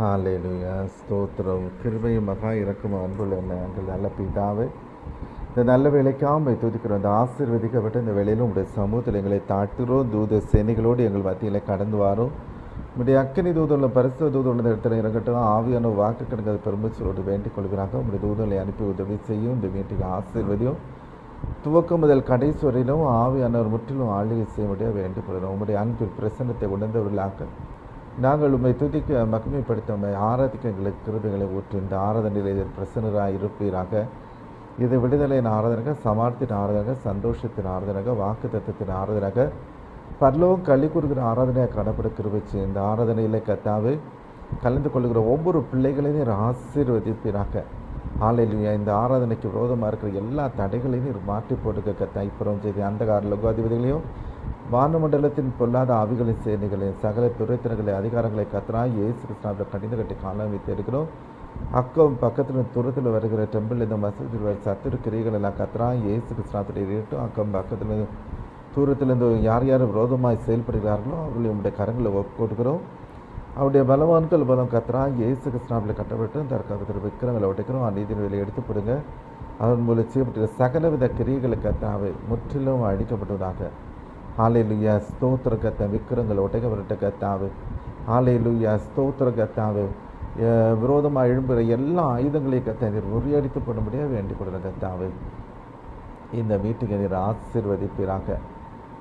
ஹalleluya ஸ்தோத்திரம். கிருபையும் மகா இரக்கமும் அன்புள்ள எங்கள் நல்ல பிதாவே, இந்த நல்ல வேலைக்காக உம்மை துதிக்கிறோம். இந்த ஆசீர்வதிக்கப்பட்ட இந்த வேளையிலும் உடைய சமூகத்தில் எங்களை தாழ்த்துகிறோம். தூத சேனைகளோடு எங்கள் மத்தியில் கடந்து வாரோம். உடைய அக்கினி தூதுள்ள பரிசு தூதுள்ள இடத்துல இறங்கட்டும். ஆவியான வாக்கு கிடங்கு பெருமிச்சலோடு வேண்டிக் கொள்கிறாங்க. உடைய தூதலை அனுப்பி உதவி செய்யும். இந்த வீட்டுக்கு ஆசீர்வதியும். துவக்கம் முதல் கடைசி வரையிலும் ஆவியானவர் முற்றிலும் ஆளுகை செய்ய முடியாது வேண்டிக் கொள்கிறோம். உங்களுடைய அன்பில் பிரசன்னத்தை உணர்ந்தவர்களாக நாங்கள் உண்மை துதிக்க மகிமைப்படுத்த உண்மை ஆராதிக்க எங்களுக்கு கிருபைகளை ஊற்றி இந்த ஆராதனையில் இதில் பிரசன்னராக இருப்பீராக. இது விடுதலையின் ஆராதனாக, சமார்த்தின் ஆராதனாக, சந்தோஷத்தின் ஆராதனாக, வாக்கு தத்துவத்தின் ஆராதனாக, பரலோகம் களி கூறுகிற ஆராதனையாக காணப்பட கிருபிச்சு இந்த ஆராதனையில் கத்தாவே கலந்து கொள்கிற ஒவ்வொரு பிள்ளைகளையும் ஆசீர்வதிப்பீராக. ஹalleluya. இந்த ஆராதனைக்கு விரோதமாக இருக்கிற எல்லா தடைகளையும் மாற்றி போட்டுக்க கத்தா. இப்புறம் செய்தி அந்தகார லோகாதிபதிகளையும் வானமண்டலத்தின் பொல்லாத ஆவிகளின் சேனைகளையும் சகல துறைத்தினர்களை அதிகாரங்களை கத்தராய் இயேசு கிறிஸ்துவின் கடிந்து கட்டி காலம் வைத்து இருக்கிறோம். அக்கம் பக்கத்தில் தூரத்தில் வருகிற டெம்பிள் இந்த மசூதியில் சத்துரு கிரிகள் எல்லாம் கத்தராய் இயேசு கிறிஸ்துவின் இருக்கட்டும். அக்கம் பக்கத்தில் தூரத்திலிருந்து யார் யார் விரோதமாய் செயல்படுகிறார்களோ அவர்களை உங்களுடைய கரங்களை கொடுக்கிறோம். அவருடைய பலவான்கள் பலம் கத்தராய் இயேசு கிறிஸ்துவின் கட்டப்பட்டு தற்காலத்தில் விக்கிரங்களை ஒட்டைக்கிறோம். நீதியின் வேலை எடுத்து போடுங்க. அவன் மூலம் செய்யப்பட்ட சகலவித கிரியைகளை கத்தாவை முற்றிலும் அழிக்கப்பட்டதாக. ஹalleluya ஸ்தோத்திர கத்த விக்கிரங்கள் ஒட்டைக்கப்பட்ட கத்தாவே. ஹalleluya ஸ்தோத்திர கத்தாவே. விரோதமாக எழும்புகிற எல்லா ஆயுதங்களையும் கத்த நீர் முறியடித்து போடும்படியாக வேண்டிக் கொடுங்க கத்தாவே. இந்த மீட்டிங்கை நீர் ஆசீர்வதிப்பீராக.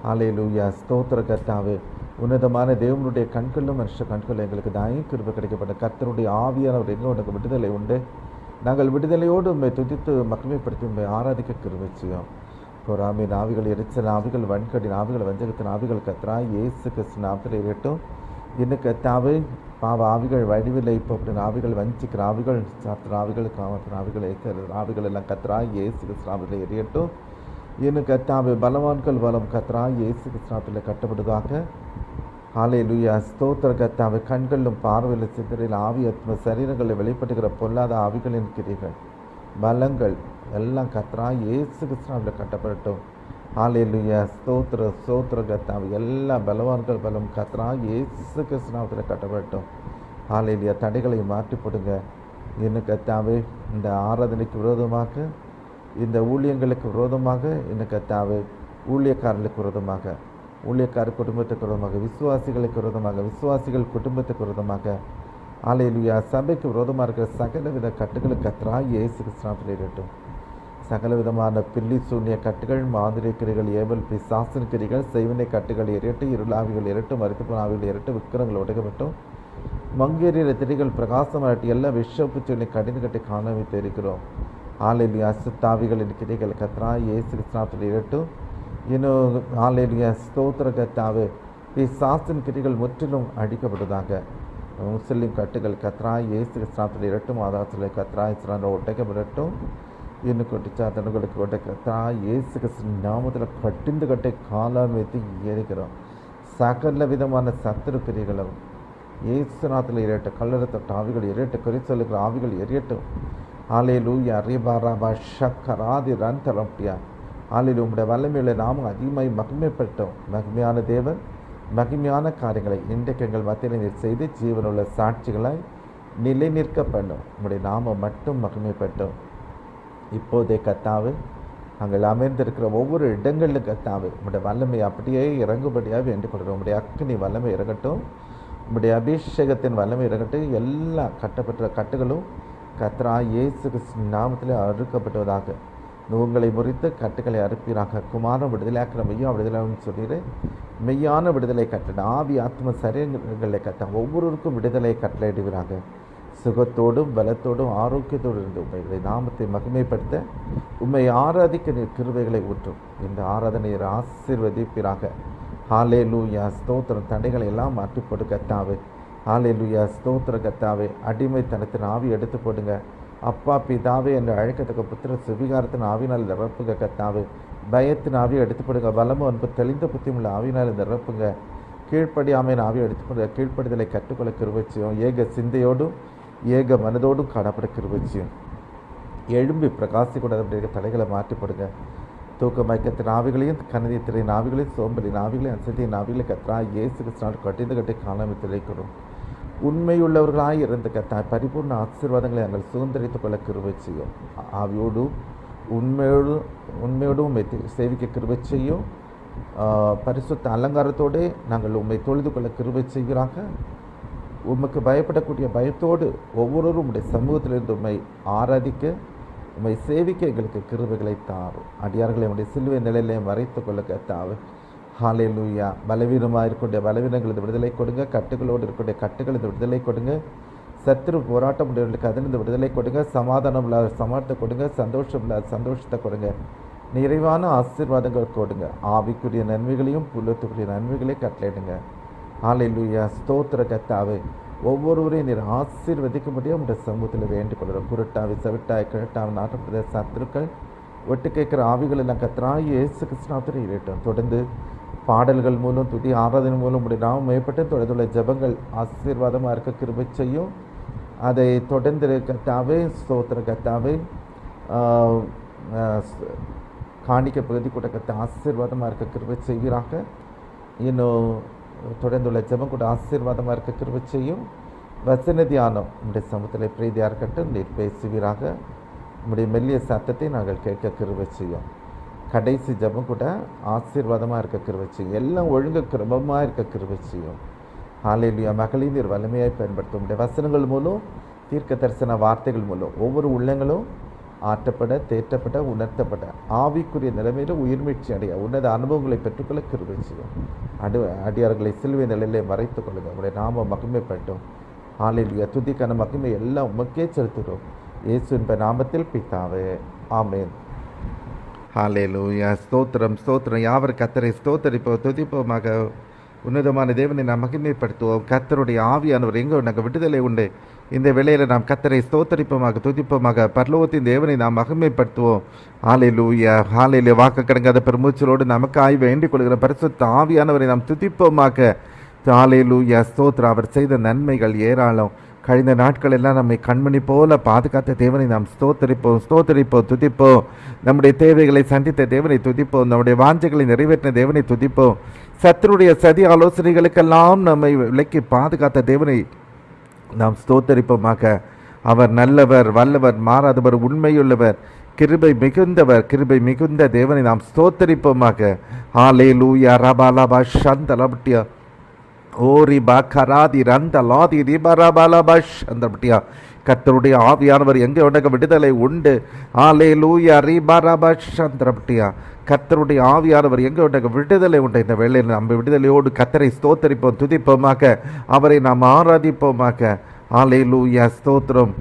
ஹalleluya ஸ்தோத்திர கத்தாவே. உன்னதமான தேவனுடைய கண்களும் மனுஷ கண்களும் எங்களுக்கு தாயும் கிருபை கிடைக்கப்பட்ட கர்த்தருடைய ஆவியானவர் எங்களுக்கு விடுதலை உண்டு. நாங்கள் விடுதலையோடு உண்மை துதித்து மகிமைப்படுத்தி உண்மை ஆராதிக்க கிருபை செய்யும். பொறாமையின் ஆவிகள், எரிச்சல் ஆவிகள், வன்கடின் ஆவிகள், வஞ்சகத்தின் ஆவிகள் கத்தராய் இயேசு கிறிஸ்து நாமத்தில் இருக்கட்டும். இன்னும் கத்தாவே பாவ ஆவிகள், வடிவில் இப்போ அப்படின் ஆவிகள், வஞ்சிக்கிற ஆவிகள், சாத்திர ஆவிகள், காமத்தின் ஆவிகள், ஆவிகள் எல்லாம் கத்தராய் இயேசு கிறிஸ்து நாமத்தில் எரியட்டும். இன்னும் கத்தாவே பலவான்கள் பலம் கத்தராய் இயேசு கிறிஸ்து நாமத்தில் கட்டப்படுவதாக. ஹalleluya ஸ்தோத்திர கத்தாவே. கண்களிலும் பார்வையில் சித்தரில் ஆவி ஆத்ம சரீரங்களில் வெளிப்படுகிற பொல்லாத ஆவிகளின் கிரிகள் பலங்கள் எல்லாம் கத்தராய் இயேசு கிறிஸ்துவில் கட்டப்படட்டும். ஹalleluya ஸ்தோத்திர ஸ்தோத்திர கத்தாவே. எல்லா பலவான்கள் பலம் கத்தராய் இயேசு கிறிஸ்துவில் கட்டப்படட்டும். ஹalleluya தடைகளை மாற்றி போடுங்க. இன்னும் கத்தாவே இந்த ஆராதனைக்கு விரோதமாக, இந்த ஊழியங்களுக்கு விரோதமாக, இன்னும் கத்தாவே ஊழியக்காரர்களுக்கு விரோதமாக, ஊழியக்கார குடும்பத்துக்கு விரோதமாக, விசுவாசிகளுக்கு விரோதமாக, விசுவாசிகள் குடும்பத்துக்கு விரோதமாக, ஹalleluya சபைக்கு விரோதமாக இருக்கிற சகலவித கட்டுகளுக்கு கத்தராய் இயேசு கிறிஸ்துவில் இருக்கட்டும். சகல விதமான பில்லி சூன்ய கட்டுகள், மாதிரி கிரிகள், ஏவல் பிசாசின் கிரிகள், செய்வினை கட்டுகள் எரியட்டு, இருளாவிகள் எரட்டு, மருத்துவ ஆவிகள் எரட்டு, விக்கிரங்கள் உடைக்கப்பட்டும். மங்கேறிய திரிகள் பிரகாசமாட்டி எல்லா விஷப்பூச்சிகளை கடிந்து கட்டி காண வைத்து இருக்கிறோம். ஹalleluya அசுத்தாவிகளின் கிரிகள் கத்தராய் இயேசு கிறிஸ்துவில் இருக்கட்டும். இன்னும் ஹalleluya ஸ்தோத்திர கத்தாவே. பிசாசின் கிரிகள் முற்றிலும் அழிக்கப்பட்டதாக. முஸ்லிம் கட்டுகள் கத்தராய் இயேசு கிறிஸ்துவில் இருக்கட்டும். ஆதாரத்தில் கத்தராய் இஸ்ராயேல் ஒட்டைக்கப்படட்டும். இன்னும் கொட்டிச்சாத்தனுங்களுக்கு கொட்டை கத்தராய் இயேசு கிறிஸ்து நாமத்தில் கட்டிந்து கட்டை காலம் வைத்து ஏறிக்கிறோம். சகல விதமான சத்துரு கிரிகளும் இயேசுநாத்தில் எரியட்டும். கல்லறத்த ஆவிகள் எரியட்டும். குறிச்சொல்லுகிற ஆவிகள் எரியட்டும். ஹalleluya ரிபாராபா ஷக்கராதி ரந்தரப்டியா. ஹalleluya உம்முடைய வல்லமையுள்ள நாமம் அதிகமாய் மகிமைப்பட்டோம். மகிமையான தேவன் மகிமையான காரியங்களை இன்றைக்கு எங்கள் மத்தியில் நீர் செய்து ஜீவனுள்ள சாட்சிகளாய் நிலை நிற்க பண்ணும். உம்முடைய நாமம் மட்டும் மகிமைப்பட்டோம். இப்போதே கத்தாவே நாங்கள் அமர்ந்திருக்கிற ஒவ்வொரு இடங்களிலும் கத்தாவே உம்முடைய வல்லமை அப்படியே இறங்குபடியாக வேண்டிக் கொள்கிறோம். உம்முடைய அக்கினி வல்லமை இறங்கட்டும். உம்முடைய அபிஷேகத்தின் வல்லமை இறங்கட்டும். எல்லா கட்டப்பட்ட கட்டுகளும் கத்தராய் இயேசு கிறிஸ்து நாமத்திலே அறுக்கப்பட்டதாக. உங்களை முறித்து கட்டுகளை அறுப்பீராக. குமாரன் விடுதலையாக்கிற மெய்யா விடுதலைன்னு சொல்லிடு. மெய்யான விடுதலை கட்டளை ஆவி ஆத்ம சரீரங்களை கட்ட ஒவ்வொருவருக்கும் விடுதலை கட்டளையிடுவீராக. சுகத்தோடும் பலத்தோடும் ஆரோக்கியத்தோடு இருந்து உண்மைகளை நாமத்தை மகிமைப்படுத்த உண்மை ஆராதிக்க நீர் கிருபைகளை ஊற்றும். இந்த ஆராதனையை ஆசீர்வதிப்பீராக. ஹalleluya ஸ்தோத்திரம். தடைகளை எல்லாம் மாற்றி போட்டு கத்தாவே. ஹalleluya ஸ்தோத்திர கத்தாவே. அடிமைத்தனத்தின் ஆவி எடுத்து போடுங்க. அப்பா பிதாவே என்று அழைக்கத்தக்க புத்திர சுவிகாரத்தின் ஆவினால் நிரப்புங்க கத்தாவே. பயத்தின் ஆவியை எடுத்துப்படுங்க. பலமும் அன்பு தெளிந்த புத்தியுள்ள ஆவினால் நிரப்புங்க. கீழ்ப்படியாமையின் ஆவியை எடுத்துப்படுங்க. கீழ்ப்படிதலை கற்றுக்கொள்ள கிருபைச்சியும் ஏக சிந்தையோடும் ஏக மனதோடும் காணப்பட கிருபைச்சியும் எழும்பி பிரகாசிக்கூடாத தடைகளை மாற்றிப்படுங்க. தூக்க மயக்கத்தின் ஆவிகளையும், கணிதத்தின் ஆவிகளையும், சோம்பலின் ஆவிகளையும், அசதியின் ஆவிகளையும் கத்தராய் இயேசு கிறிஸ்துவினால் கட்டிந்து கட்டி காணாமல் திளைக்கிறோம். உண்மையுள்ளவர்களாய் இருந்த கர்த்தாவே பரிபூர்ண ஆசீர்வாதங்களை நாங்கள் சுதந்திரித்துக் கொள்ள கிருபை செய்யும். ஆவியோடும் உண்மையோடும் உண்மை சேவிக்க கிருபை செய்யும். பரிசுத்த அலங்காரத்தோடு நாங்கள் உண்மை தொழுது கொள்ள கிருபை செய்கிறாங்க. உமக்கு பயப்படக்கூடிய பயத்தோடு ஒவ்வொருவரும் உடைய சமூகத்திலிருந்து உண்மை ஆராதிக்க உண்மை சேவிக்க எங்களுக்கு கிருபைகளை தாரும். அடியார்களை உடைய சிலுவை நிலையிலையும் மறைத்து கொள்ள கர்த்தாவே. ஹல்லேலூயா. பலவீனமாக இருக்கக்கூடிய பலவீனங்களுக்கு விடுதலை கொடுங்க. கட்டுகளோடு இருக்கக்கூடிய கட்டுகளுக்கு விடுதலை கொடுங்க. சத்துரு போராட்டம் உடையவர்களுக்கு அதிலிருந்து விடுதலை கொடுங்க. சமாதானம் இல்லாத சமாதானத்தை கொடுங்க. சந்தோஷம் இல்லாத சந்தோஷத்தை கொடுங்க. நிறைவான ஆசீர்வாதங்கள் கொடுங்க. ஆவிக்குரிய நன்மைகளையும் புல்லத்துக்குரிய நன்மைகளையும் கட்டளையிடுங்க. ஹல்லேலூயா. ஸ்தோத்திர கர்த்தாவே. ஒவ்வொருவரையும் நீர் ஆசீர்வதிக்கும்படியாக உடைய சமூகத்தில் வேண்டிக் கொள்கிறோம். குருட்டாவி செவிட்டாய் கிழட்டாவி நாட்டப்பட்ட சத்துருக்கள் ஒட்டு கேட்குற ஆவிகள் எல்லாம் கர்த்தராகிய இயேசு கிறிஸ்துவின் இருக்கட்டும். தொடர்ந்து பாடல்கள் மூலம் துதி ஆராதனை மூலம் உடைய நாமம் மேம்பட்டு தொடர்ந்துள்ள ஜெபங்கள் ஆசீர்வாதமாக இருக்க கிருபை செய்யும். அதை தொடர்ந்து கர்த்தாவே ஸ்தோத்திர கர்த்தாவே காணிக்க பகுதி கூட கர்த்த ஆசீர்வாதமாக இருக்க கிருபை செய்வீராக. இன்னும் தொடர்ந்துள்ள ஜெபம் கூட ஆசீர்வாதமாக இருக்க கிருபை செய்யும். வசன தியானம் உடைய சமூகத்தில் பிரீதியாக இருக்கட்டும். நீர் பேசுவீராக. உடைய மெல்லிய சத்தத்தை நாங்கள் கேட்க கிருபை செய்யும். கடைசி ஜெபம் கூட ஆசீர்வாதமாக இருக்க கிருபை செய்யும். எல்லாம் ஒழுங்கு கிரமமாக இருக்க கிருபை செய்யும். ஹல்லேலூயா. மகளிர் நீர் வலிமையாய் பயன்படுத்தும். உடைய வசனங்கள் மூலம் தீர்க்க தரிசன வார்த்தைகள் மூலம் ஒவ்வொரு உள்ளங்களும் ஆற்றப்பட தேற்றப்பட உணர்த்தப்பட ஆவிக்குரிய நிலைமையில் உயிர்மீழ்ச்சி அடைய உன்னத அனுபவங்களை பெற்றுக்கொள்ள கிருபை செய்யும். அடியார்களை சிலுவை நிலையிலே மறைத்துக் கொள்ளுங்க. உங்களுடைய நாம மகிமைப்பட்டோம். ஹல்லேலூயா. துதிக்கான மகிமை எல்லாம் உமக்கே செலுத்துகிறோம். இயேசுவின் நாமத்தில் பிதாவே. ஆமென். ஹல்லேலூயா. ஸ்தோத்திரம் ஸ்தோத்திரம். யாவர் கர்த்தரை ஸ்தோத்தரிப்போம் துதிப்போமாக. உன்னதமான தேவனை நாம் மகிமைப்படுத்துவோம். கர்த்தருடைய ஆவியானவர் எங்கே நாங்கள் விடுதலை உண்டு. இந்த வேளையில் நாம் கர்த்தரை ஸ்தோத்தரிப்போமாக துதிப்போமாக. பரலோகத்தின் தேவனை நாம் மகிமைப்படுத்துவோம். ஹல்லேலூயா. ஹல்லேலூயா. வாக்கு கடங்காத பெருமூச்சலோடு நமக்காய் வேண்டிக் கொள்கிற பரிசுத்த ஆவியானவரை நாம் துதிப்போமாக. ஹல்லேலூயா. ஸ்தோத்திரம். அவர் செய்த நன்மைகள் ஏராளம். கழிந்த நாட்கள் எல்லாம் நம்மை கண்மணி போல பாதுகாத்த தேவனை நாம் ஸ்தோத்தரிப்போம் துதிப்போம். நம்முடைய தேவைகளை சந்தித்த தேவனை துதிப்போம். நம்முடைய வாஞ்சைகளை நிறைவேற்றின தேவனை துதிப்போம். சத்துருடைய சதி ஆலோசனைகளுக்கெல்லாம் நம்மை விலக்கி பாதுகாத்த தேவனை நாம் ஸ்தோத்தரிப்போமாக. அவர் நல்லவர், வல்லவர், மாறாதவர், உண்மையுள்ளவர், கிருபை மிகுந்த தேவனை நாம் ஸ்தோத்தரிப்போமாக. ஹல்லேலூயா. ரபாலபா ஷந்தலபட்டியா ஓரி பாக்கராதி ரந்தலாதி ரிபரபலபஷ் அந்தபட்டியா. கர்த்தருடைய ஆவியானவர் எங்கே உனக்கு விடுதலை உண்டு. ஹல்லேலூயா. ரிபரபஷ் அந்தபட்டியா. கர்த்தருடைய ஆவியானவர் எங்கே உனக்கு விடுதலை உண்டு. இந்த வேளையில் நம்ம விடுதலையோடு கர்த்தரை ஸ்தோத்தரிப்போம் துதிப்போமாக. அவரை நாம் ஆராதிப்போமாக. ஹல்லேலூயா. ஸ்தோத்திரம்.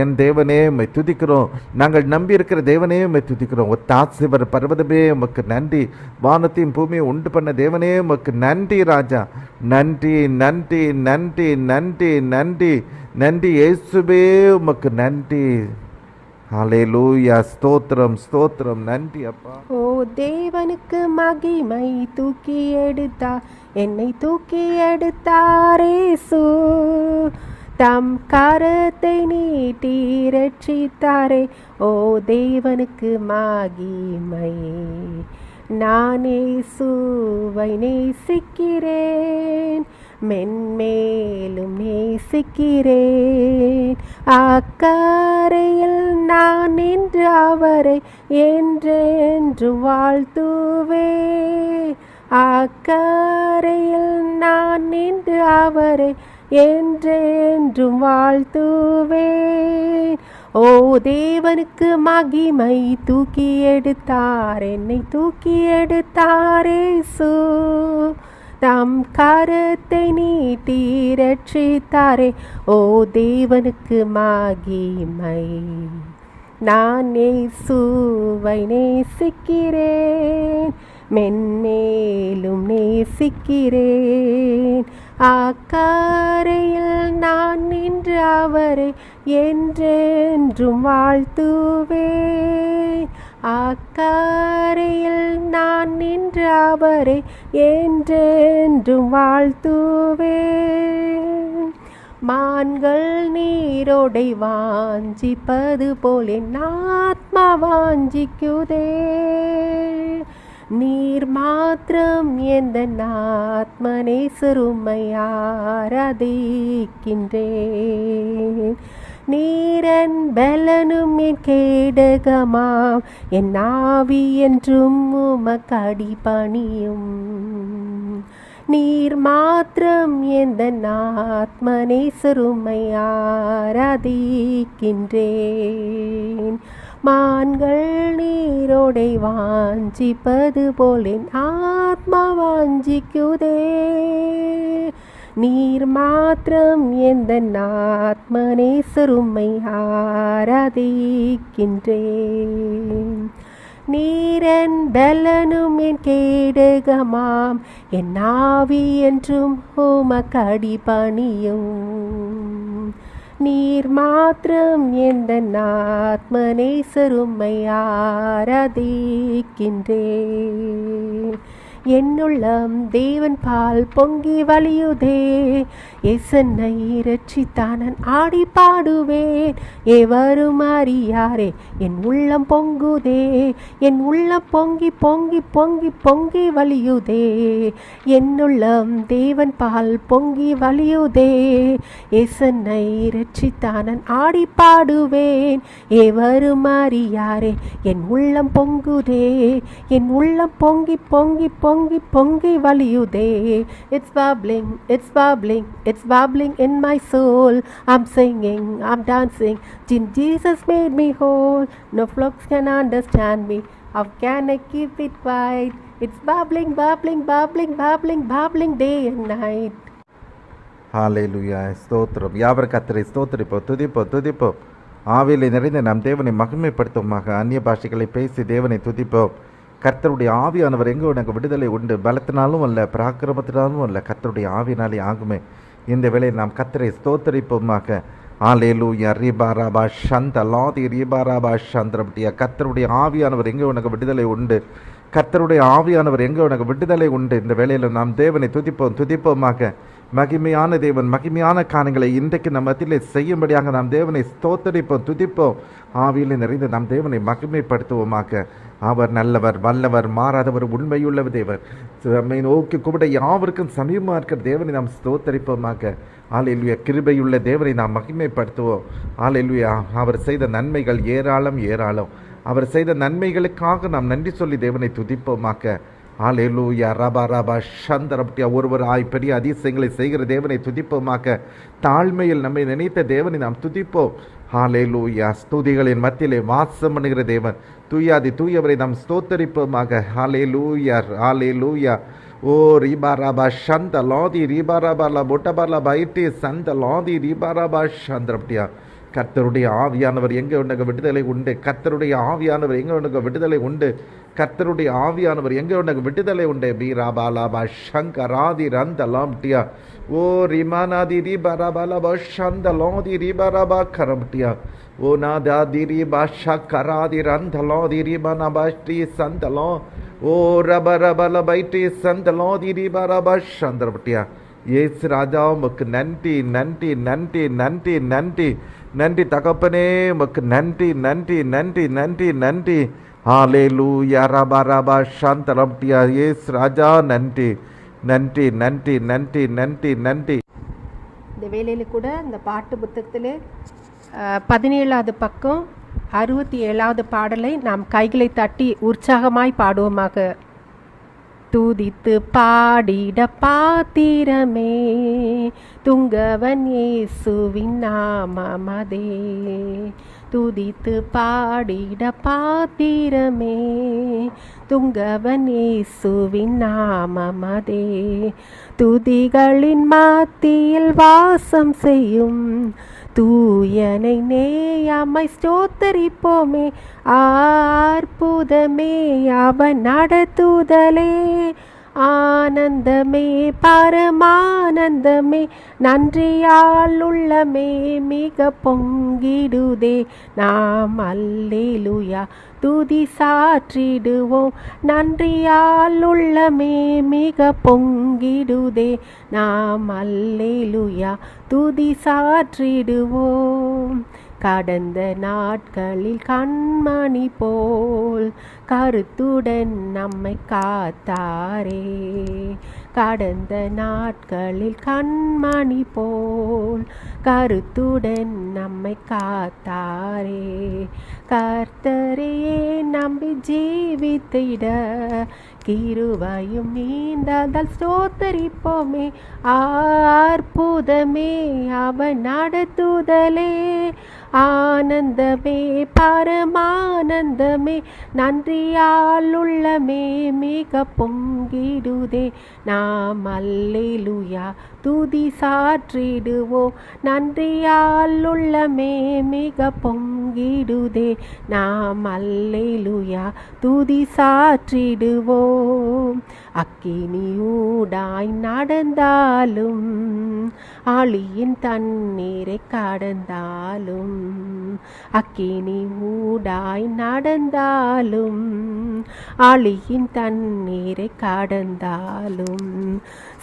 என் தேவனே உம்மை துதிக்கிறோம். நாங்கள் நம்பி இருக்கிற தேவனே உம்மை துதிக்கிறோம். ஒத்தாசிவர் பர்வதமே உமக்கு நன்றி. வானத்தையும் பூமியை உண்டு பண்ண தேவனே உமக்கு நன்றி ராஜா. நன்றி நன்றி நன்றி நன்றி நன்றி நன்றி இயேசுவே உமக்கு நன்றி. ஹல்லேலூயா. ஸ்தோத்திரம் ஸ்தோத்திரம். நன்றி அப்பா. ஓ தேவனுக்கு மகிமை. தூக்கி எடுத்தார் என்னை தூக்கி எடுத்தாரேசு. தம் கரத்தை நீட்டி ரட்சித்தாரே. ஓ தேவனுக்கு மகிமை. நான் இயேசுவை நேசிக்கிறேன். மென்மேலும் நேசிக்கிறேன். அக்கரையில் நான் நின்று அவரை என்றென்று வாழ்த்துவேன். அக்கரையில் நான் நின்று அவரை என்றென்றும் வாழ்த்துவேன். ஓ தேவனுக்கு மகிமை. தூக்கி எடுத்தார் என்னை தூக்கி எடுத்தாரேசு. தம் கரத்தை நீட்டி ரட்சித்தாரே. ஓ தேவனுக்கு மகிமை. நான் இயேசுவை நேசிக்கிறேன். மென்மேலும் நேசிக்கிறேன். அக்கரையில் நான் நின்று அவரை என்றென்றும் வாழ்த்துவேன். அக்கரையில் நான் நின்று அவரை என்றென்றும் வாழ்த்துவேன். மான்கள் நீரோடை வாஞ்சிப்பது போல என் ஆத்மா வாஞ்சிக்குதே. நீர் மாத்திரம் எந்த ஆத்மநேசருமை ஆராதிக்கின்றேன். நீரன் பலனும் என் கேடகமாம், என் ஆவி என்றும் உமக்கடி பணியும். நீர் மாத்திரம் எந்த ஆத்மநேசருமை ஆராதிக்கின்றேன். மான்கள் நீரோடை வாஞ்சிப்பது போல் என் ஆத்மா வாஞ்சிக்குதே. நீர் மாத்திரம் எந்த ஆத்மநேசருமை ஆராதிக்கின்றேன். நீரன் பலனும் என் கேடகமாம், என் ஆவி என்றும் உமக்கடி பணியும். நீர் மாத்திரம் எந்த ஆத்மநேசருமை ஆராதிக்கின்றேன். என்னுள்ளம் தேவன் பால் பொங்கி வழியுதே. எசன்னை இரட்சித்தானன் ஆடி பாடுவேன். எவரும் அறியாரே என் உள்ளம் பொங்குதே. என் உள்ளம் பொங்கி பொங்கி பொங்கி பொங்கி வழியுதே. என்னுள்ளம் தேவன் பால் பொங்கி வழியுதே. எசன்னை இரட்சித்தானன் ஆடி பாடுவேன். எவரும் அறியாரே என் உள்ளம் பொங்குதே. என் உள்ளம் பொங்கி பொங்கி பொங்கி பொங்கி வழியுதே. It's bubbling, it's bubbling, it's bubbling in my soul. I'm singing, I'm dancing, Jesus made me whole. No flocks can understand me, how can I keep it quiet? It's bubbling, bubbling, bubbling, bubbling, bubbling day and night. ஹalleluya. ஸ்தோத்திரம். யாவர் கர்த்தரை ஸ்தோத்திரிப்போம், துதிப்போம், துதிப்போம். ஆவியிலே நிறைந்த நம் தேவனை மகிமைப்படுத்துவோமாக. அந்நிய பாஷைகளை பேசி தேவனை துதிப்போம். கர்த்தருடைய ஆவியானவர் எங்கே உனக்கு விடுதலை உண்டு. பலத்தினாலும் அல்ல, பராக்கிரமத்தினாலும் அல்ல, கர்த்தருடைய ஆவினாலே ஆகுமே. இந்த வேளையை நாம் கர்த்தரை ஸ்தோத்தரிப்போமாக. ஹalleluya. ரிபாராபா ஷந்த லாதி ரிபாராபா சந்திரபட்டியா. கர்த்தருடைய ஆவியானவர் எங்கே உனக்கு விடுதலை உண்டு. கர்த்தருடைய ஆவியானவர் எங்கே உனக்கு விடுதலை உண்டு. இந்த வேளையில் நாம் தேவனை துதிப்போம், துதிப்போமாக. மகிமையான தேவன் மகிமையான காரியங்களை இன்றைக்கு நம்ம மத்தியிலே செய்யும்படியாக நாம் தேவனை ஸ்தோத்தரிப்போம், துதிப்போம். ஆவியில் நிறைந்த நாம் தேவனை மகிமைப்படுத்துவோமாக. அவர் நல்லவர், வல்லவர், மாறாதவர், உண்மையுள்ள தேவர். நம்மை நோக்கி கூப்பிட யாவருக்கும் சமீபமாக இருக்கிற தேவனை நாம் ஸ்தோத்தரிப்போமாக. ஹalleluya. கிருபையுள்ள தேவனை நாம் மகிமைப்படுத்துவோம். ஹalleluya. அவர் செய்த நன்மைகள் ஏராளம் ஏராளம். அவர் செய்த நன்மைகளுக்காக நாம் நன்றி சொல்லி தேவனை துதிப்போமாக. ஹalleluya. ரபா ரபா சந்தரபட்டியா. ஒருவராய் பெரிய அதிசயங்களை செய்கிற தேவனை துதிப்போமாக. தாழ்மையில் நம்மை நினைத்த தேவனை நாம் துதிப்போம். ஹalleluya. ஸ்துதிகளின் மத்தியிலே வாசம் பண்ணுகிற தேவன், தூயாதி தூயவரை நாம் ஸ்தோத்தரிப்போமாக. ஹalleluya. ஹalleluya. ஓ ரிபாராபா சந்த லாதி ரிபாராபாலா பொட்டபாலா பைட்டி சந்த லாதி ரிபாராபா சந்திரபட்டியா. கர்த்தருடைய ஆவியானவர் எங்கே உனக்கு விடுதலை உண்டு. கர்த்தருடைய ஆவியானவர் எங்கே உனக்கு விடுதலை உண்டு. கர்த்தருடைய ஆவியானவர் எங்கே உனக்கு விடுதலை உண்டு. பீராபாலாபா சங்கராதி ரந்தலாம்டியா. ஓ ரிமானாதி ரிபாராபாலாபா சந்தலாதி ரிபாராபா கரம்டியா. ஓ நாதாதி ரிபாஷா கராதி ரந்தலாதி ரிபானாபாஷ்டி சந்தலோ. ஓ ரபரபல பைட்டி சந்தலாதி ரிபாராபா சந்திரபட்டியா. ஏசு ராஜா உமக்கு நன்றி நன்றி நன்றி நன்றி நன்றி நன்றி தகப்பனே. உமக்கு நன்றி நன்றி நன்றி நன்றி நன்றி. ஹalleluya. ரபா ரபா சந்தரபட்டியா. ஏசு ராஜா நன்றி நன்றி நன்றி நன்றி நன்றி நன்றி. இந்த வேளையில் கூட இந்த பாட்டு புத்தகத்தில் 17வது பக்கம் 67வது பாடலை நாம் கைகளை தட்டி உற்சாகமாய் பாடுவோமாக. துதித்து பாடிட பாத்திரமே, துங்கவன் இயேசுவின் நாமமதே. துதித்து பாடிட பாத்திரமே, துங்கவன் இயேசுவின் நாமமதே. துதிகளின் மத்தியில் வாசம் செய்யும் தூயனை நேயமை ஸ்தோத்தரிப்போமே. அற்புதமே அவன் நடத்துதலே, ஆனந்தமே பரமானந்தமே. நன்றியால் உள்ளமே மிக பொங்கிடுதே. நாம் அல்லேலூயா துதி சாற்றிடுவோம். நன்றியால் உள்ளமே மிக பொங்கிடுதே. நாம் அல்லேலூயா துதி சாற்றிடுவோம். கடந்த நாட்களில் கண்மணி போல் கருத்துடன் நம்மை காத்தாரே. கடந்த நாட்களில் கண்மணி போல் கருத்துடன் நம்மை காத்தாரே. கர்த்தரையே நம்பி ஜீவித்திட கிருபையும் நீந்ததால் ஸ்தோத்தரிப்போமே. அற்புதமே அவர் நடத்துதலே, ஆனந்தமே பரமானந்தமே, நன்றியால் உள்ளமே மிக பொங்கிடுதே. நாம் அல்லேலூயா துதி சாற்றிடுவோம், நன்றியால் உள்ளமே மிக பொங்கிடுதே. நாம் அல்லேலூயா துதி சாற்றிடுவோம். அக்கினியூடாய் நடந்தாலும் ஆழியின் தண்ணீரை கடந்தாலும், அக்கினி ஊடாய் நடந்தாலும் ஆழியின் தண்ணீரை கடந்தாலும்,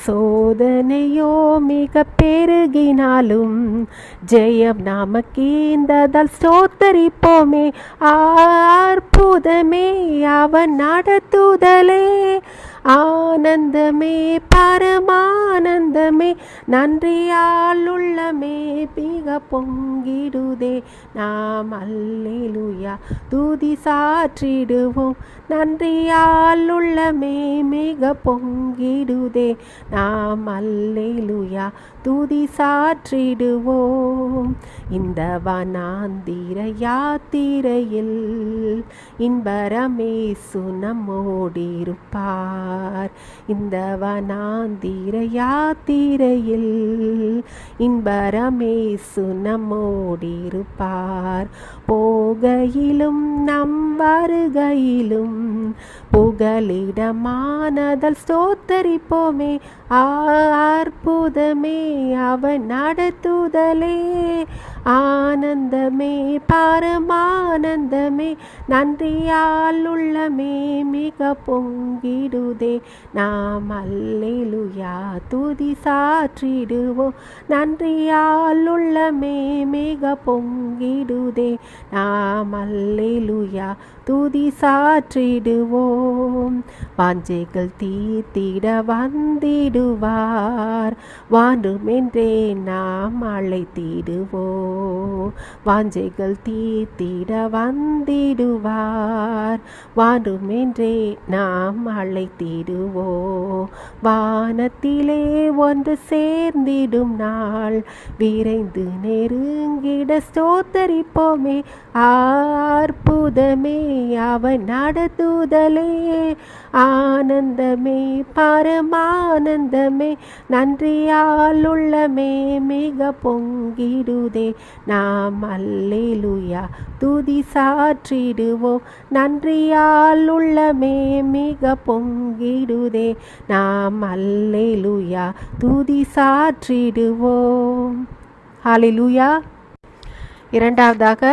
சோதனையோ மிக பெருகினாலும் ஜெயம் நமக்கீந்ததால் ஸ்தோத்தரிப்போமே. அற்புதமே அவர் நடத்துதலே, ஆனந்தமே பரமானந்தமே, நன்றியால் உள்ளமே மிக பொங்கிடுதே. நாம் அல்லேலூயா துதி சாற்றிடுவோம், நன்றியால் உள்ளமே மிக பொங்கிடுதே. நாம் அல்லேலூயா துதி சாற்றிடுவோம். இந்த வனாந்திர யாத்திரையில் இன்பரமேசு நம்மோடிருப்பார். இந்த வனாந்திர யாத்திரையில் இன்பரமேசு நம்மோடிருப்பார். போகையிலும் நம் வருகையிலும் புகலிடமானதால் ஸ்தோத்தரிப்போமே. அற்புதமே அவர் நடத்துதலே, ஆனந்தமே பரமானந்தமே, நன்றியால் உள்ளமே மிக பொங்கிடுதே. நாம் அல்லேலூயா துதி சாற்றிடுவோம், நன்றியால் உள்ளமே மிக பொங்கிடுதே. நாம் அல்லேலூயா துதி சாற்றிடுவோம். வாஞ்சைகள் தீர்த்திட வந்திடுவார், வாண்டுமென்றே நாம் அழைத்திடுவோம். வாஞ்சைகள் தீர்த்திட வந்திடுவார், வாண்டுமென்றே நாம் அழைத்திடுவோம். வானத்திலே ஒன்று சேர்ந்திடும் நாள் விரைந்து நெருங்கிட ஸ்தோத்தரிப்போமே. அற்புதமே அவர் நடத்துதலே, ஆனந்தமே பரமானந்தமே, நன்றியால் உள்ளமே மிக பொங்கிடுதே. நாம் அல்லேலூயா துதி சாற்றிடுவோம், நன்றியால் உள்ளமே மிக பொங்கிடுதே. நாம் அல்லேலூயா துதி சாற்றிடுவோம். ஹல்லேலூயா. இரண்டாவதாக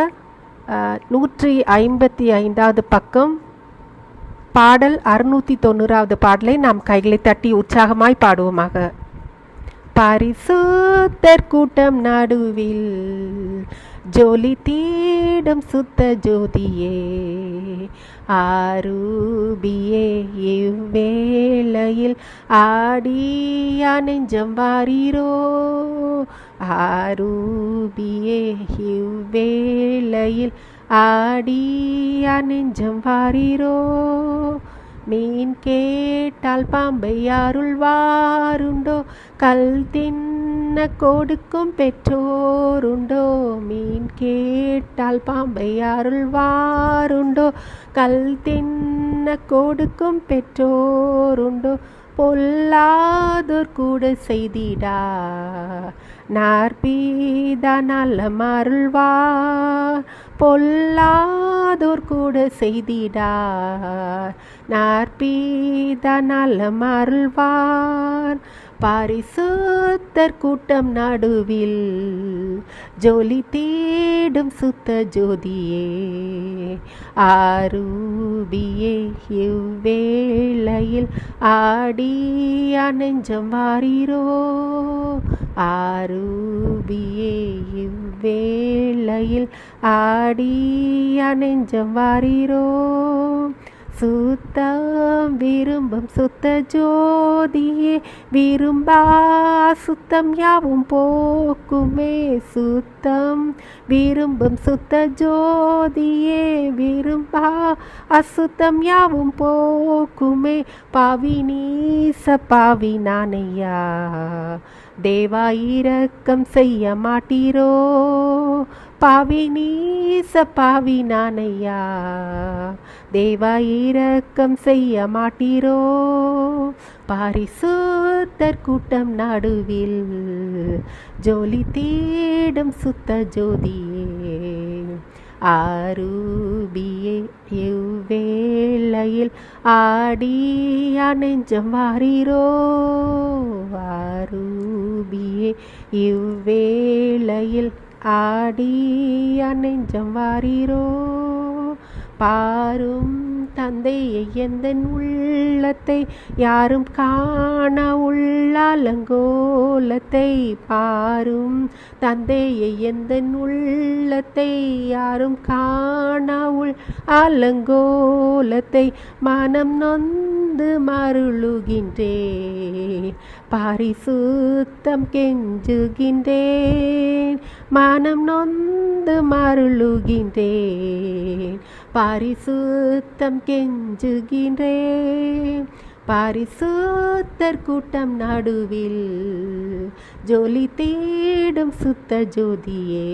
155வது பக்கம் பாடல் 690வது பாடலை நாம் கைகளை தட்டி உற்சாகமாய் பாடுவோமாக. பரிசுத்தர் கூட்டம் நடுவில் ஜோலி தீடும் சுத்த ஜோதியே, ஆரூபியே இவ்வேளையில் ஆடியா நெஞ்சம் வாரீரோ. ஆரூபியே இவ்வேளையில் ஆடியா நெஞ்சம் வாரீரோ. மீன் கேட்டால் பாம்பை அருள்வாருண்டோ, கல் தின்ன கொடுக்கும் பெற்றோருண்டோ. மீன் கேட்டால் பாம்பை அருள்வாருண்டோ, கல் தின்ன கொடுக்கும் பெற்றோருண்டோ. பொல்லாதோர் கூட செய்திடா நாற்பீதா நல்ல மருள்வார். பொல்லாதோர் கூட செய்திடார் நாற்பீதா நல்ல மருள்வார். பரிசுத்தர் கூட்டம் நடுவில் ஜோலி தேடும் சுத்த ஜோதியே, ஆரூபியே இவ்வேளையில் ஆடியா நெஞ்சம் வாரீரோ. ஆரூபியே இவ்வேளையில் ஆடிய நெஞ்சம் வாரீரோ. சுத்தம் விரும்பும் சுத்த ஜோதியே விரும்பா சுத்தம் யாவும் போக்குமே. சுத்தம் விரும்பும் சுத்த ஜோதியே விரும்பா அசுத்தம் யாவும் போக்குமே. பாவி நீச பாவி நானையா, தேவா இரக்கம் செய்ய மாட்டீரோ. பாவி நீச பாவி நானையா, தேவா இரக்கம் செய்ய மாட்டீரோ. பாரிசுத்தர் கூட்டம் நடுவில் ஜோலி தேடும் சுத்த ஜோதியே. ஆரூபியே இவ்வேளையில் ஆடிய நெஞ்சம் வாரீரோ. ஆரூபியே இவ்வேளையில் ஆடிய நெஞ்சம் வாரீரோ. பாரும் தந்தையை எந்தன் உள்ளத்தை யாரும் காண உள்ளாலங்கோலத்தை. பாரும் தந்தையை எந்தன் உள்ளத்தை யாரும் காண அலங்கோலத்தை. மனம் நொந்து மருளுகின்றேன், பாரிசுத்தம் கெஞ்சுகின்றேன். மனம் நொந்து மருளுகின்றேன், பாரிசுத்தம் கெஞ்சுகின்றேன். பாரிசுத்தர் கூட்டம் நடுவில் ஜோலி தேடும் சுத்த ஜோதியே.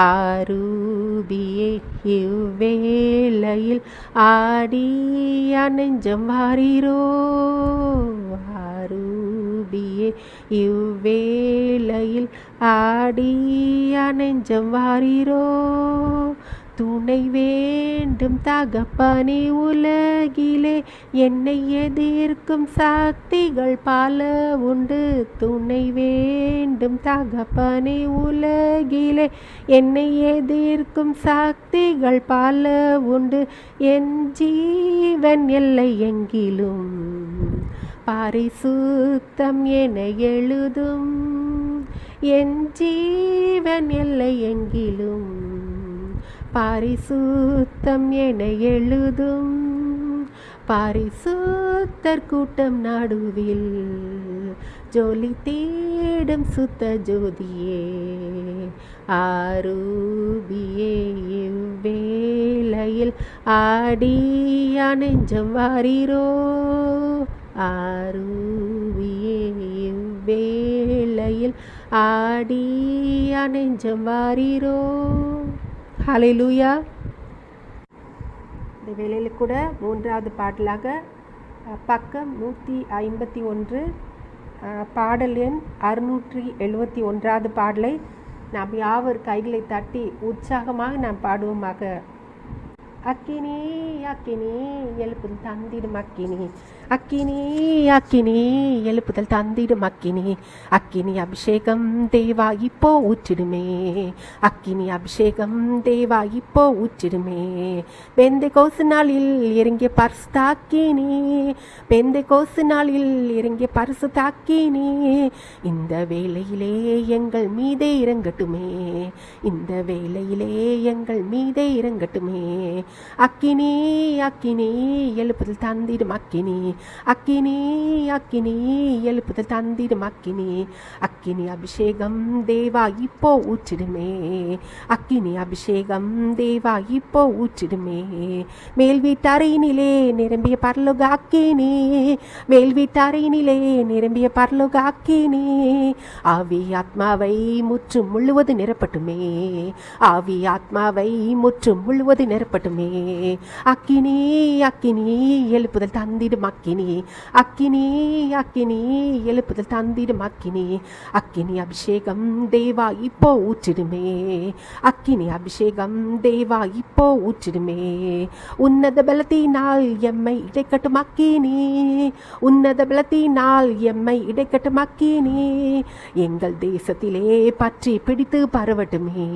ஆரூபியே இவ்வேளையில் ஆடிய நெஞ்சம் வாரீரோ. ஆரூபியே இவ்வேளையில் ஆடிய நெஞ்சம் வாரீரோ. துணை வேண்டும் தகப்பனே உலகிலே, என்னை எதிர்க்கும் சக்திகள் பல உண்டு. துணை வேண்டும் தகப்பனே உலகிலே, என்னை எதிர்க்கும் சக்திகள் பல உண்டு. என் ஜீவன் எல்லை எங்கிலும் பாரிசுத்தம் என எழுதும். என் ஜீவன் எல்லை எங்கிலும் பாரிசுத்தம் என எழுதும். பாரிசுத்தர் கூட்டம் நடுவில் ஜோலி தேடும் சுத்த ஜோதியே. ஆரூபியே இவ்வேளையில் ஆடிய நெஞ்சம் வாரீரோ. ஆரூபியே இவ்வேளையில் ஆடிய நெஞ்சம் வாரீரோ. ஹல்லேலூயா. இந்த வேளையில் கூட மூன்றாவது பாடலாக பக்கம் 151 பாடல் எண் 671 பாடலை நாம் யாவர் கைகளை தட்டி உற்சாகமாக நாம் பாடுவோமாக. அக்கினி அக்கினி எழுப்புதல் தந்திடும் அக்கினி. அக்கினி அக்கினி எழுப்புதல் தந்திடும் அக்கினி. அக்கினி அபிஷேகம் தேவா இப்போ ஊற்றிடுமே. அக்கினி அபிஷேகம் தேவா இப்போ ஊற்றிடுமே. பெந்தெகோஸ்து நாளில் இறங்கிய பரிசுத்த அக்கினி. பெந்தெகோஸ்து நாளில் இறங்கிய பரிசுத்த அக்கினி இந்த வேளையிலே எங்கள் மீதே இறங்கட்டுமே. இந்த வேளையிலே எங்கள் மீதே இறங்கட்டுமே. அக்கினி அக்கினி எழுப்புதல் தந்திடும் அக்கினி. அக்கினி அக்கினி எழுப்புதல் தந்திடும் அக்கினி. அக்கினி அபிஷேகம் தேவா இப்போ ஊற்றிடுமே. அக்கினி அபிஷேகம் தேவா இப்போ ஊற்றிடுமே. மேல் வீட்டறையினிலே நிரம்பிய பரலோக அக்கினி. மேல் வீட்டறையினிலே நிரம்பிய பரலோக அக்கினி ஆவி ஆத்மாவை முற்றும் முழுவது நிரப்பட்டுமே. ஆவி ஆத்மாவை முற்றும் முழுவது நிரப்பட்டுமே. அக்கினி அக்கினி எழுப்புதல் தந்திடும் அக்கினி. அக்கினி அக்கினி எழுப்புதல் தந்திடும் அக்கினி. அக்கினி அபிஷேகம் தேவா இப்போ ஊற்றிடுமே. அக்கினி அபிஷேகம் தேவா இப்போ ஊற்றிடுமே. உன்னத பலத்தினால் எம்மை இடைக்கட்டும் அக்கினி. உன்னத பலத்தினால் எம்மை இடைக்கட்டும் அக்கினி எங்கள் தேசத்திலே பற்றி பிடித்து பரவட்டுமே.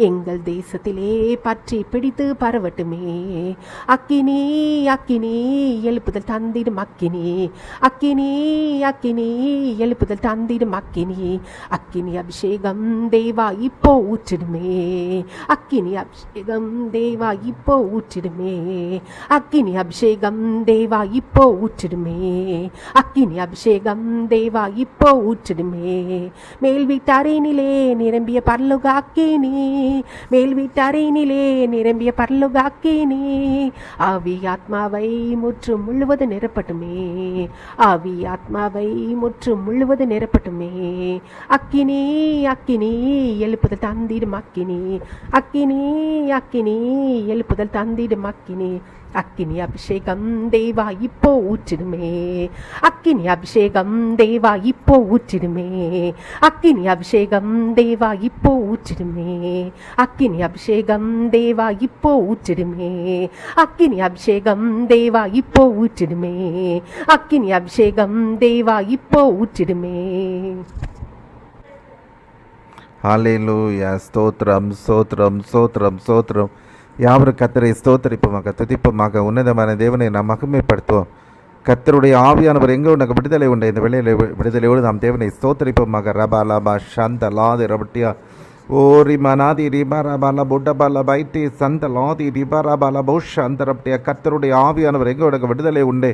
எங்கள் தேசத்திலே பற்றி பிடித்து பரவ உலவட்டுமே. அக்கினி அக்கினி எழுப்புதல் தந்திடும் அக்கினி, அக்கினி அக்கினி எழுப்புதல் தந்திடும் அக்கினி, அக்கினி அபிஷேகம் தேவா இப்போ ஊற்றிடுமே, அக்கினி அபிஷேகம் தேவா இப்போ ஊற்றிடுமே, அக்கினி அபிஷேகம் தேவா இப்போ ஊற்றிடுமே, அக்கினி அபிஷேகம் தேவா இப்போ ஊற்றிடுமே. மேல் வீட்டறையினிலே நிரம்பிய பரலோக அக்கினி, மேல் வீட்டறையினிலே நிரம்பிய பரலோக அக்கினி, ஆவி ஆத்மாவை முற்றும் முழுவதும் நிரப்பட்டுமே, ஆவி ஆத்மாவை முற்றும் முழுவதும் நிரப்பட்டுமே. அக்கினி அக்கினி எழுப்புதல் தந்திடும் அக்கினி, அக்கினி அக்கினி எழுப்புதல் தந்திடும் அக்கினி, அக்கினி அபிஷேகம் தேவா இப்போ ஊற்றிடுமே, அக்கினி அபிஷேகம் தேவா இப்போ ஊற்றிடுமே, அக்கினி அபிஷேகம் தேவா இப்போ ஊற்றிடுமே, அக்கினி அபிஷேகம் தேவா இப்போ ஊற்றிடுமே, அக்கினி அபிஷேகம் தேவா இப்போ ஊற்றிடுமே, அக்கினி அபிஷேகம் தேவா இப்போ ஊற்றிடுமே. ஹல்லேலூயா. ஸ்தோத்திரம் ஸ்தோத்திரம் ஸ்தோத்திரம் ஸ்தோத்திரம். யாவரும் கர்த்தரை ஸ்தோத்தரிப்போமாக, துதிப்போமாக. உன்னதமான தேவனை நாம் மகிமைப்படுத்துவோம். கர்த்தருடைய ஆவியானவர் எங்கே உனக்கு விடுதலை உண்டு. இந்த வேளையில் விடுதலையோடு நாம் தேவனை ஸ்தோத்தரிப்போமாக. ரபா லபா ஷந்த லாதி ரபட்டியா ஓரி மனாதி ரிபா ரபால புட்டபால பைட்டி சந்த லாதி ரிபா ரபால போஷ் அந்த ரபட்டியா. கர்த்தருடைய ஆவியானவர் எங்கே உனக்கு விடுதலை உண்டு.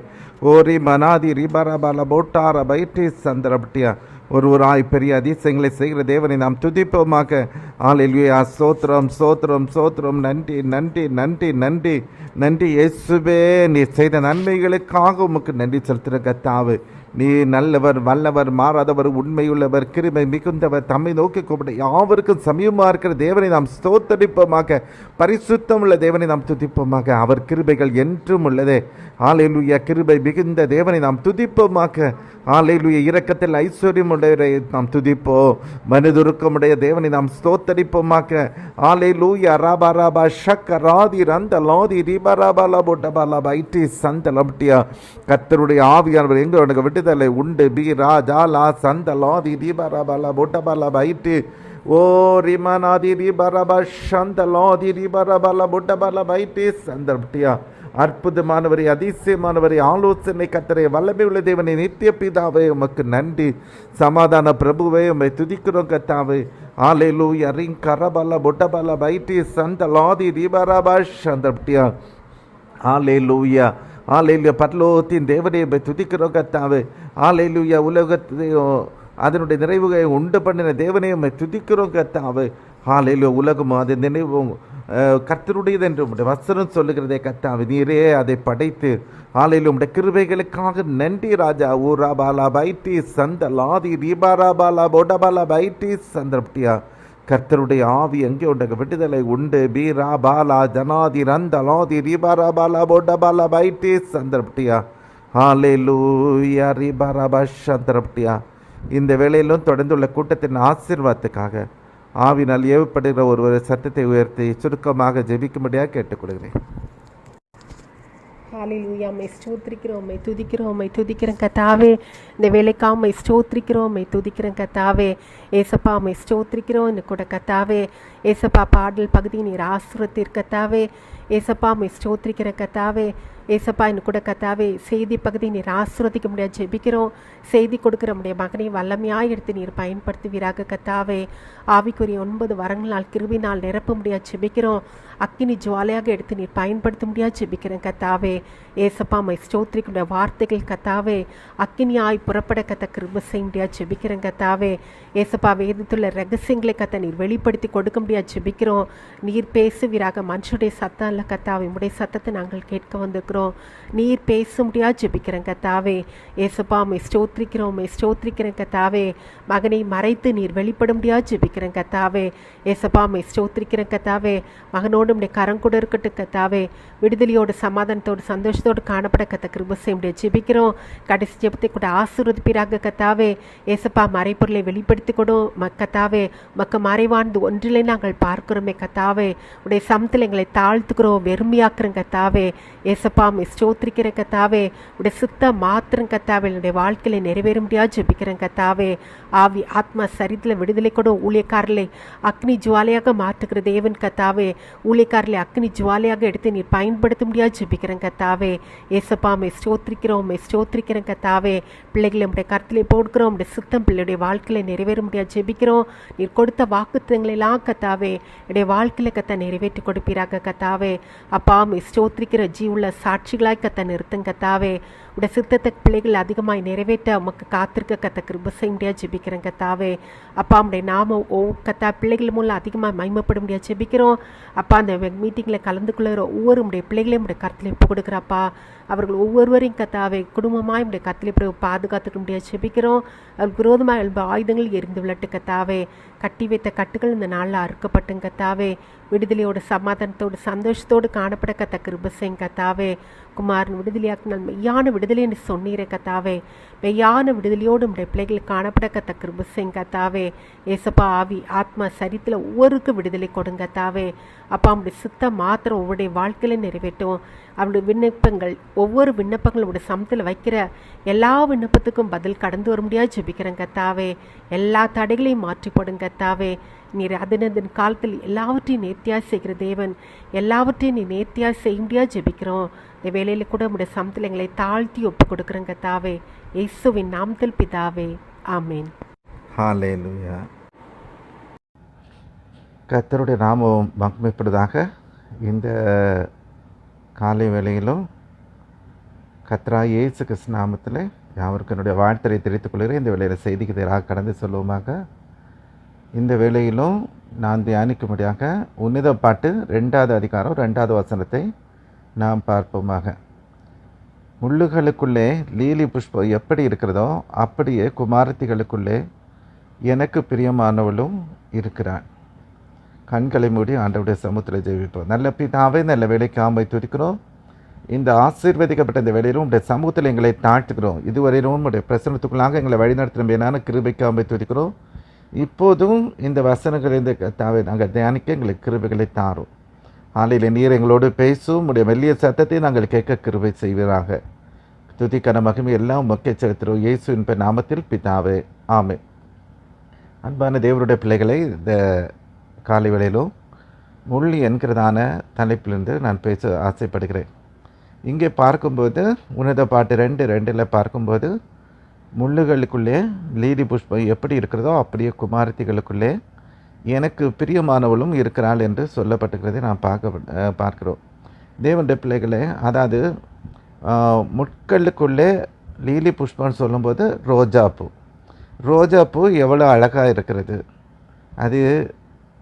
ஓரி மனாதி ரிபா ரபால போட்டார பைட்டி சந்த ரபட்டியா. ஒருவராய் பெரிய அதிசயங்களை செய்கிற தேவனை நாம் துதிப்போமாக. ஹல்லேலூயா. ஸ்தோத்திரம் ஸ்தோத்திரம் ஸ்தோத்திரம். நன்றி நன்றி நன்றி நன்றி நன்றி இயேசுவே. நீ செய்த நன்மைகளுக்காக உமக்கு நன்றி செலுத்துகிற கர்த்தாவே. நீ நல்லவர், வல்லவர், மாறாதவர், உண்மையுள்ளவர், கிருபை மிகுந்தவர், தம்மை நோக்கி கூப்பிட யாவருக்கும் சமயமாக இருக்கிற தேவனை நாம் ஸ்தோத்தரிப்போமாக. பரிசுத்தம் உள்ள தேவனை நாம் துதிப்போமாக. அவர் கிருபைகள் என்றும் உள்ளதே. ஹல்லேலூயா. கிருபை மிகுந்த தேவனை நாம் துதிப்போமாக. ஹல்லேலூயா. இரக்கத்தில் ஐஸ்வர்யம் உடையவரை நாம் துதிப்போம். மனதுருக்கமுடைய தேவனை நாம் ஸ்தோத்தரிப்போமாக. ஹல்லேலூயா. ராபா ராபா ஷக்க ராதி ரந்த லாதி ரிபா ராபா லபோ டபா லபா ஐட்டி சந்த லப்டியா. கர்த்தருடைய ஆவியானவர் எங்கே உனக்கு விடுதலை உண்டு. பி ரா ஜா லா சந்த லாதி ரிபா ராபா லபோ டபா லபா ஐட்டி ஓ ரிமனாதி ரிபா ராபா சந்த லாதி ரிபா ராபா லபோ டபா லபா ஐட்டி சந்த லப்டியா. அற்புதமானவரை, அதிசயமானவரை, ஆலோசனை கர்த்தரை, வல்லமை உள்ள தேவனை, நித்திய பிதாவே உமக்கு நன்றி. சமாதான பிரபுவே உம்மை துதிக்கிறோம் கர்த்தாவே. ஹல்லேலூயா. ரிங் கரபல பொட்டபல பைட்டி சந்த லாதி ரிபரபா சந்தப்டியா. ஹல்லேலூயா. ஹல்லேலூயா. பரலோகத்தின் தேவனை உம்மை துதிக்கிறோம் கர்த்தாவே. ஹல்லேலூயா. உலகத்தையும் அதனுடைய நிறைவுகளை உண்டு பண்ணின தேவனை உம்மை துதிக்கிறோம் கர்த்தாவே. ஹல்லேலூயா. உலகமும் அதன் நினைவும் கர்த்தருடையது என்று உடைய வசனம் சொல்லுகிறதே கர்த்தாவே. நீரே அதை படைத்து ஹல்லேலூயா. உடைய கிருபைகளுக்காக நன்றி ராஜா. ஓ ராபாலா பைட்டி சந்த லாதி ரீபாராபாலா போடபாலா பைட்டி சந்தப்டியா. கர்த்தருடைய ஆவி எங்கே உண்டக விடுதலை உண்டு. பீரா பாலா ஜனாதி ரந்த லாதி ரீபாராபாலா போடபாலா பைட்டி சந்தப்டியா. ஹல்லேலூயா. ரீபாராபா சந்தப்டியா. இந்த வேளையிலும் தொடர்ந்துள்ள கூட்டத்தின் ஆசீர்வாதத்துக்காக ஆவினால் ஏவப்படுகிற ஒருவர் சத்தத்தை உயர்த்தி சுருக்கமாக ஜெபிக்கும்படியாக கேட்டுக்கொள்கிறேன். ஹல்லேலூயா. உம்மை ஸ்தோத்திரிக்கிறோம், உம்மை துதிக்கிறோம், உம்மை துதிக்கிறேன் கர்த்தாவே. இந்த வேலைக்காக உம்மை ஸ்தோத்திரிக்கிறோம், உம்மை துதிக்கிறேன் கர்த்தாவே. ஏசப்பா உம்மை ஸ்தோத்திரிக்கிறோம் இந்த கூட கர்த்தாவே. ஏசப்பா பாடல் பகுதி நீர் ஆசீர்வதித்தீர் கர்த்தாவே. ஏசப்பா உம்மை ஸ்தோத்திரிக்கிற கர்த்தாவே. ஏசப்பா இன்னும் கூட கர்த்தாவே செய்தி பகுதி நீர் ஆசீர்வதிக்க முடியாது ஜெபிக்கிறோம். செய்தி கொடுக்குற முடிய மகனை வல்லமையாக எடுத்து நீர் பயன்படுத்துவீராக கர்த்தாவே. ஆவிக்குரிய 9 வரங்களால் கிருபினால் நிரப்ப முடியாது ஜெபிக்கிறோம். அக்கினி ஜுவாலையாக எடுத்து நீர் பயன்படுத்த முடியாது ஜெபிக்கிறேன் கர்த்தாவே. ஏசப்பா உம்மை ஸ்தோத்திரிக்கிற வார்த்தைகள் கர்த்தாவே அக்கினியாய் புறப்பட கத்த கிருபை செய்ய முடியாது ஜெபிக்கிறேன் கர்த்தாவே. ஏசப்பா வேதத்துள்ள ரகசியங்களை கத்த நீர் வெளிப்படுத்தி கொடுக்க முடியாது ஜெபிக்கிறோம். நீர் பேசுவீராக. மனுஷனுடைய சத்தம் இல்லை கர்த்தாவே, உம்முடைய சத்தத்தை நாங்கள் கேட்க வந்திருக்கிறோம். நீர் பேச முடியாது ஜெபிக்கிறேன் கர்த்தாவே. ஏசப்பா உம்மை ஸ்தோத்திரிக்கிறோம், உம்மை ஸ்தோத்திரிக்கிறேன் கர்த்தாவே. மகனை மறைத்து நீர் வெளிப்பட முடியாது ஜெபிக்கிறேன் கர்த்தாவே. ஏசப்பா உம்மை ஸ்தோத்திரிக்கிறேன் கர்த்தாவே. மகனோடு உம்முடைய கரம் கூட இருக்கட்டும் கர்த்தாவே. விடுதலையோடு சமாதானத்தோடு சந்தோஷத்தோடு காணப்பட கத்த கிருபை செய்ய முடியாது ஜெபிக்கிறோம். கடைசி ஜெபத்தை கூட ஆசீர்வதிப்பீராக கர்த்தாவே. ஏசப்பா மறைப்பொருளை வெளிப்படுத்தி கொடும் கர்த்தாவே. மக்க மறைவானது ஒன்றிலே நாங்கள் பார்க்கிறோமே கர்த்தாவே. உடைய சமத்தில் எங்களை தாழ்த்துக்கிறோம், வெறுமையாக்குறோம் கர்த்தாவே. ஏசப்பா உம்மை ஸ்தோத்திரிக்கிற கர்த்தாவே. உடைய சுத்த மாத்திரம் கர்த்தாவே என்னுடைய வாழ்க்கையில நிறைவேற முடியாது ஜெபிக்கிறேன் கத்தாவே. ஆவி ஆத்மா சரீரத்தில் விடுதலை கூட ஊழியக்காரர்களை அக்னி ஜுவாலையாக மாற்றுகிற தேவன் கத்தாவே. ஊழியக்காரர்களை அக்னி ஜுவாலையாக எடுத்து நீர் பயன்படுத்த முடியாது ஜெபிக்கிறேன் கத்தாவே. ஏசப்பா ஸ்தோத்திரிக்கிறேன் கத்தாவே. பிள்ளைகளை நம்முடைய கருத்திலே போடுக்கிறோம். நம்முடைய சுத்தம் பிள்ளையுடைய வாழ்க்கையில் நிறைவேற முடியாது ஜெபிக்கிறோம். நீர் கொடுத்த வாக்குத்தங்களெல்லாம் கத்தாவே என்னுடைய வாழ்க்கையில் கத்த நிறைவேற்றி கொடுப்பீராக கத்தாவே. அப்பா ஸ்தோத்திரிக்கிற ஜீவுள்ள சாட்சிகளாய் கத்த நிறுத்தும் கத்தாவே. உடைய சித்தத்தை பிள்ளைகள் அதிகமாய் நிறைவேற்ற உமக்கு காத்திருக்க கத்த கிருபை செய்ய முடியாது ஜெபிக்கிறேன் கத்தாவே. அப்பா உடைய நாம கத்தா பிள்ளைகள் மூலம் அதிகமாக மகிமைப்பட முடியாது ஜெபிக்கிறோம். அப்பா அந்த மீட்டிங்கில் கலந்து கொள்ளுகிற ஒவ்வொரு உடைய பிள்ளைகளையும் உடைய கருத்தில் ஒப்பு கொடுக்குறாப்பா. அவர்கள் ஒவ்வொருவரையும் கத்தாவே குடும்பமாய் உடைய கருத்தில் பாதுகாத்துக்க முடியாது ஜெபிக்கிறோம். அவருக்கு விரோதமாக எழும்ப ஆயுதங்கள் எரிந்து விளட்டு கத்தாவே. கட்டி வைத்த கட்டுகள் இந்த நாளில் அறுக்கப்பட்டும் கத்தாவே. விடுதலையோடு சமாதானத்தோடு சந்தோஷத்தோடு காணப்பட கத்த கிருபை செய்யும் கத்தாவே. குமாரன் விடுதலையாக்கினால் மெய்யான விடுதலை என்று சொன்னீரே கத்தாவே. மெய்யான விடுதலையோடு நம்முடைய பிள்ளைகள் காணப்பட கத்த கிருபை செய்யும் கத்தாவே. ஏசப்பா ஆவி ஆத்மா சரீரத்தில் ஒவ்வொருக்கும் விடுதலை கொடுங்க கத்தாவே. அப்பா அவனுடைய சுத்தம் மாத்திரம் ஒவ்வொருடைய வாழ்க்கையில நிறைவேற்றும். அவருடைய விண்ணப்பங்கள் ஒவ்வொரு விண்ணப்பங்களுடைய சமத்தில் வைக்கிற எல்லா விண்ணப்பத்துக்கும் பதில் கடந்து வர முடியாது ஜெபிக்கிறேன் கத்தாவே. எல்லா தடைகளையும் மாற்றி போடுங்க கத்தாவே. நீர் அதனதன் காலத்தில் எல்லாவற்றையும் நேர்த்தியாக செய்கிற தேவன். எல்லாவற்றையும் நீ நேர்த்தியாக செய்ய முடியாது ஜெபிக்கிறோம். இந்த வேலையில் கூட உடைய சமத்தில் எங்களை தாழ்த்தி ஒப்பு கொடுக்குறேன் கத்தாவே. இயேசுவின் நாமத்தில் பிதாவே, ஆமேன். ஹல்லேலூயா. கர்த்தருடைய நாமம் மகிமைப்படுவதாக. இந்த காலை வேளையிலும் கர்த்தராகிய இயேசு கிறிஸ்து நாமத்தில் யாவருக்கும் என்னுடைய வாழ்த்தலை தெரிவித்துக் கொள்கிறேன். இந்த வேளையில் செய்திக்கு எதிராக கடந்து சொல்லுவோமாக. இந்த வேளையிலும் நான் தியானிக்கும்படியாக உன்னத பாட்டு 2வது அதிகாரம் 2வது வசனத்தை நாம் பார்ப்போமாக. முள்ளுகளுக்குள்ளே லீலி புஷ்பம் எப்படி இருக்கிறதோ அப்படியே குமாரத்திகளுக்குள்ளே எனக்கு பிரியமானவளும் இருக்கிறான். கண்களை மூடி ஆண்டவருடைய சமூகத்தில் ஜெபிப்போம். நல்ல பிதாவே, நல்ல வேலைக்கு ஆமை துதிக்கிறோம். இந்த ஆசீர்வதிக்கப்பட்ட இந்த வேலையிலும் உடைய சமூகத்தில் எங்களை தாழ்த்துக்கிறோம். இதுவரையிலும் உடைய பிரசனத்துக்குள்ளாக எங்களை வழிநடத்துகிற மேலான கிருபைக்கு ஆமை துதிக்கிறோம். இப்போதும் இந்த வசனங்கள் இந்த தாவை நாங்கள் தியானிக்க எங்களுக்கு கிருபைகளை தாரும். ஆலையில் நீர் எங்களோடு பேசும் உடைய மெல்லிய சத்தத்தை நாங்கள் கேட்க கிருபை செய்வீராக. துதிக்கான மகிமை எல்லாம் முக்கிய செலுத்துகிறோம் இயேசுவின் நாமத்தில் பிதாவே, ஆமென். அன்பான தேவனுடைய பிள்ளைகளை, இந்த காலை வேளையிலும் முள் என்கிறதான தலைப்பிலிருந்து நான் பேச ஆசைப்படுகிறேன். இங்கே பார்க்கும்போது உன்னத பாட்டு 2:2 பார்க்கும்போது முள்ளுகளுக்குள்ளே லீலி புஷ்பம் எப்படி இருக்கிறதோ அப்படியே குமாரத்திகளுக்குள்ளே எனக்கு பிரியமானவளும் இருக்கிறாள் என்று சொல்லப்பட்டிருக்கிறதை நாம் பார்க்கிறோம். தேவனுடைய பிள்ளைகளே, அதாவது முட்களுக்குள்ளே லீலி புஷ்பம்னு சொல்லும்போது ரோஜாப்பூ எவ்வளோ அழகாக இருக்கிறது. அது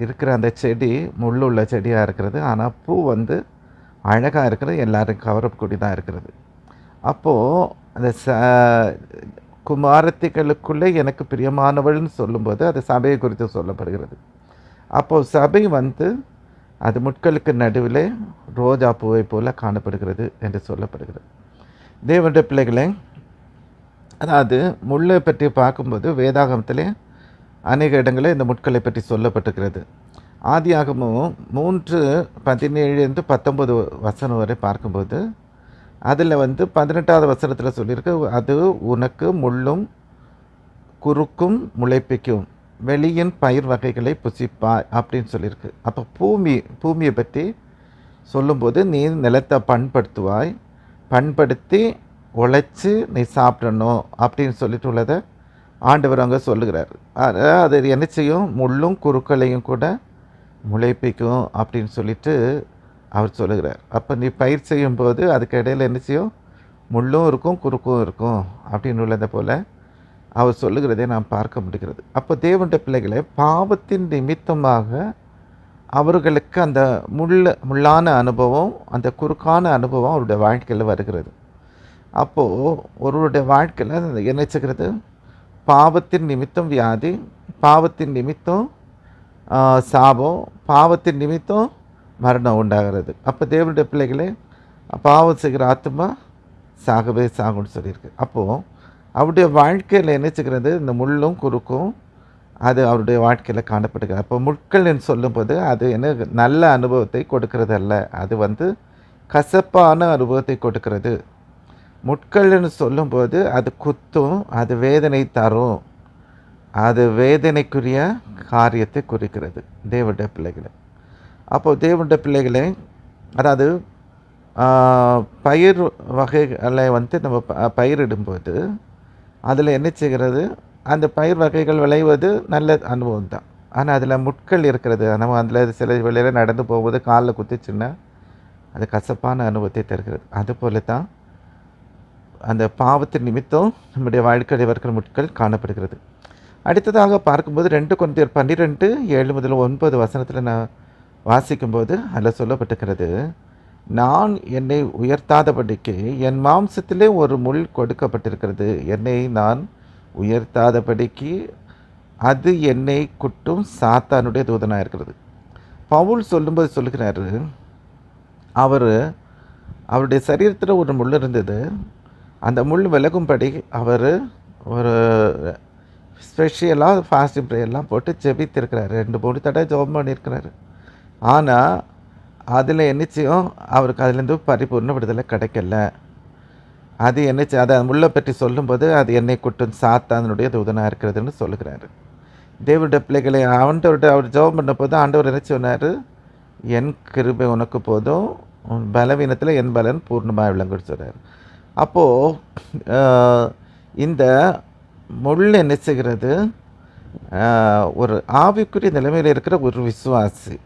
இருக்கிற அந்த செடி முள்ளுள்ள செடியாக இருக்கிறது. ஆனால் பூ அழகாக இருக்கிறது, எல்லாரும் கவரக்கூடியதாக இருக்கிறது. அப்போது அந்த குமாரத்திகளுக்குள்ளே எனக்கு பிரியமானவள்னு சொல்லும்போது அது சபையை குறித்து சொல்லப்படுகிறது. அப்போது சபை அது முட்களுக்கு நடுவில் ரோஜா பூவை போல காணப்படுகிறது என்று சொல்லப்படுகிறது. தேவனுடைய பிள்ளைகளே, அதாவது முள்ளை பற்றி பார்க்கும்போது வேதாகமத்திலே அநேக இடங்களில் இந்த முட்களை பற்றி சொல்லப்பட்டிருக்கிறது. ஆதியாகமம் 3:17-19 வசனம் வரை பார்க்கும்போது அதில் 18வது வசனத்தில் சொல்லியிருக்கு, அது உனக்கு முள்ளும் குறுக்கும் முளைப்பிக்கும், வெளியின் பயிர் வகைகளை புசிப்பாய் அப்படின்னு சொல்லியிருக்கு. அப்போ பூமியை பற்றி சொல்லும்போது நீ நிலத்தை பண்படுத்துவாய், பண்படுத்தி உழைச்சி நீ சாப்பிடணும் அப்படின்னு சொல்லிட்டு உள்ளதை ஆண்டவர் அங்கே சொல்லுகிறார். அது என்ன செய்யும்? முள்ளும் குறுக்களையும் கூட முளைப்பிக்கும் அப்படின்னு சொல்லிட்டு அவர் சொல்லுகிறார். அப்போ நீ பயிர் செய்யும்போது அதுக்கு இடையில் என்ன செய்யும்? முள்ளும் இருக்கும் குறுக்கும் இருக்கும் அப்படின்னு உள்ளதை போல் அவர் சொல்லுகிறதை நாம் பார்க்க முடிகிறது. அப்போ தேவனுடைய பிள்ளைகளை பாவத்தின் நிமித்தமாக அவர்களுக்கு அந்த முள்ளான அனுபவம், அந்த குறுக்கான அனுபவம் அவருடைய வாழ்க்கையில் வருகிறது. அப்போது ஒருவருடைய வாழ்க்கையில் என்ன செய்கிறது? பாவத்தின் நிமித்தம் வியாதி, பாவத்தின் நிமித்தம் சாபம், பாவத்தின் நிமித்தம் மரணம் உண்டாகிறது. அப்போ தேவனுடைய பிள்ளைகளே, பாவம் செய்கிற ஆத்மா சாகவே சாகும்னு சொல்லியிருக்கு. அப்போது அவருடைய வாழ்க்கையில் என்ன செய்கிறது? இந்த முள்ளும் குறுக்கும் அது அவருடைய வாழ்க்கையில் காணப்படுகிறது. அப்போ முட்கள்னு சொல்லும்போது அது என்ன நல்ல அனுபவத்தை கொடுக்கறது அல்ல, அது கசப்பான அனுபவத்தை கொடுக்கிறது. முட்கள்னு சொல்லும்போது அது குத்தும், அது வேதனை தரும், அது வேதனைக்குரிய காரியத்தை குறிக்கிறது தேவனுடைய பிள்ளைகளை. அப்போது தேவனுடைய பிள்ளைகளை, அதாவது பயிர் வகைகளை நம்ம பயிரிடும்போது அதில் என்ன செய்கிறது, அந்த பயிர் வகைகள் விளைவது நல்ல அனுபவம் தான். ஆனால் அதில் முட்கள் இருக்கிறது. நம்ம அதில் சில வேளையில் நடந்து போகும்போது காலில் குத்திச்சுன்னா அது கசப்பான அனுபவத்தை தருகிறது. அதுபோல தான் அந்த பாவத்தின் நிமித்தம் நம்முடைய வாழ்க்கையில் இருக்கிற முட்கள் காணப்படுகிறது. அடுத்ததாக பார்க்கும்போது 2 கொரிந்தியர் 12:7-9 நான் வாசிக்கும்போது அதில் சொல்லப்பட்டிருக்கிறது, நான் என்னை உயர்த்தாதபடிக்கு என் மாம்சத்திலே ஒரு முள் கொடுக்கப்பட்டிருக்கிறது, என்னை நான் உயர்த்தாதபடிக்கு அது என்னை குட்டும் சாத்தானுடைய தூதனாக இருக்கிறது. பவுல் சொல்லும்போது சொல்லுகிறாரு, அவருடைய சரீரத்தில் ஒரு முள் இருந்தது, அந்த முள் விலகும்படி அவர் ஒரு ஸ்பெஷலாக ஃபாஸ்டிங் ப்ரேயர்லாம் போட்டு ஜெபித்திருக்கிறாரு. 2-3 தடவை ஜெபம் பண்ணியிருக்கிறாரு. ஆனால் அதில் என்னச்சியும் அவருக்கு அதுலேருந்து பரிபூர்ண விடுதலை கிடைக்கல. அது என்னச்சு, அதை முள்ளை பற்றி சொல்லும்போது அது என்னை குட்டும் சாத்தானுடைய தூதனாக இருக்கிறதுன்னு சொல்லுகிறாரு. தேவனுடைய பிள்ளைகளை அவர் ஜெபம் பண்ண போது ஆண்டவர் என்ன சொன்னார், என் கிருபை உனக்கு போதும், உன் பலவீனத்தில் என் பலன் பூர்ணமாக விளங்குன்னு சொல்கிறார். அப்போது இந்த முள் என்ன செய்கிறது, ஒரு ஆவிக்குரிய நிலைமையில் இருக்கிற ஒரு விசுவாசி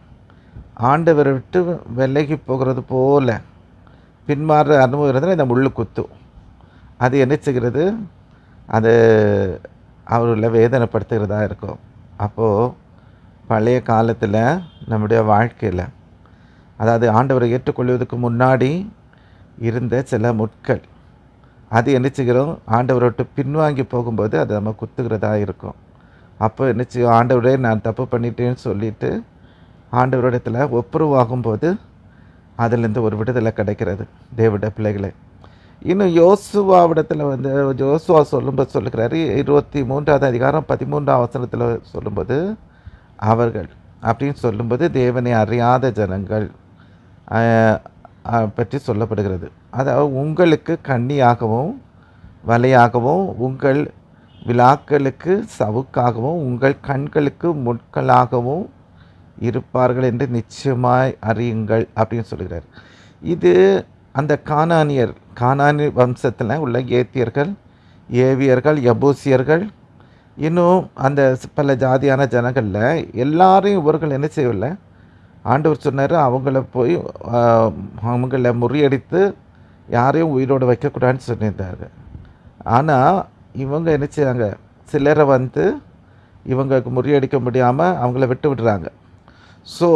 ஆண்டவரை விட்டு விலகி போகிறது போல பின்மாற அனுபவம் இருந்தால் இந்த முள் குத்தும். அது என்ன செய்கிறது, அது அவர்களை வேதனைப்படுத்துகிறதா இருக்கும். அப்போது பழைய காலத்தில் நம்முடைய வாழ்க்கையில், அதாவது ஆண்டவரை ஏற்றுக்கொள்வதற்கு முன்னாடி இருந்த சில முட்கள், அது என்ன செய்கிறோம், ஆண்டவரை விட்டு பின்வாங்கி போகும்போது அது நம்ம குத்துகிறதா இருக்கும். அப்போ என்ன செய்யும், ஆண்டவரே நான் தப்பு பண்ணிட்டேன்னு சொல்லிவிட்டு ஆண்டவரிடத்தில் ஒப்புரவாகும்போது அதிலேருந்து ஒரு விடுதலை கிடைக்கிறது தேவனுடைய பிள்ளைகளை. இன்னும் யோசுவாவிடத்தில் யோசுவா சொல்லும்போது சொல்லுகிறாரு, 23:13 சொல்லும்போது, அவர்கள் அப்படின்னு சொல்லும்போது தேவனை அறியாத ஜனங்கள் பற்றி சொல்லப்படுகிறது. அதாவது உங்களுக்கு கண்ணியாகவும் வலையாகவும், உங்கள் விழாக்களுக்கு சவுக்காகவும், உங்கள் கண்களுக்கு முட்களாகவும் இருப்பார்கள் என்று நிச்சயமாய் அறியுங்கள் அப்படின்னு சொல்கிறார். இது அந்த கானானி வம்சத்தில் உள்ள ஏத்தியர்கள், ஏவியர்கள், எபூசியர்கள், இன்னும் அந்த பல ஜாதியான ஜனங்களில் எல்லாரையும் இவர்கள் என்ன செய்யவில்லை, ஆண்டவர் சொன்னார் அவங்கள போய் அவங்கள முறியடித்து யாரையும் உயிரோடு வைக்கக்கூடாதுன்னு சொல்லியிருந்தாரு. ஆனால் இவங்க என்ன செய்றாங்க, சிலரை இவங்களுக்கு முறியடிக்க முடியாமல் அவங்கள விட்டு விடுறாங்க. ஸோ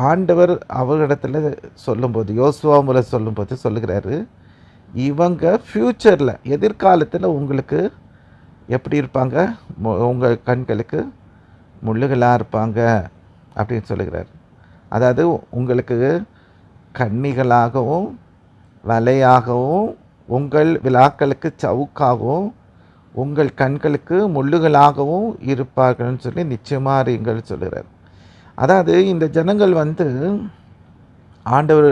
ஆண்டவர் அவர்களிடத்தில் சொல்லும்போது, யோசுவா மூலம் சொல்லும்போது சொல்லுகிறாரு, இவங்க ஃப்யூச்சரில் எதிர்காலத்தில் உங்களுக்கு எப்படி இருப்பாங்க, உங்கள் கண்களுக்கு முள்ளுகளாக இருப்பாங்க அப்படின்னு சொல்லுகிறார். அதாவது உங்களுக்கு கண்ணிகளாகவும் வலையாகவும், உங்கள் விழாக்களுக்கு சவுக்காகவும், உங்கள் கண்களுக்கு முள்ளுகளாகவும் இருப்பார்கள்னு சொல்லி நிச்சயமாக அறியுங்கள் சொல்கிறார். அதாவது இந்த ஜனங்கள் ஆண்டவர்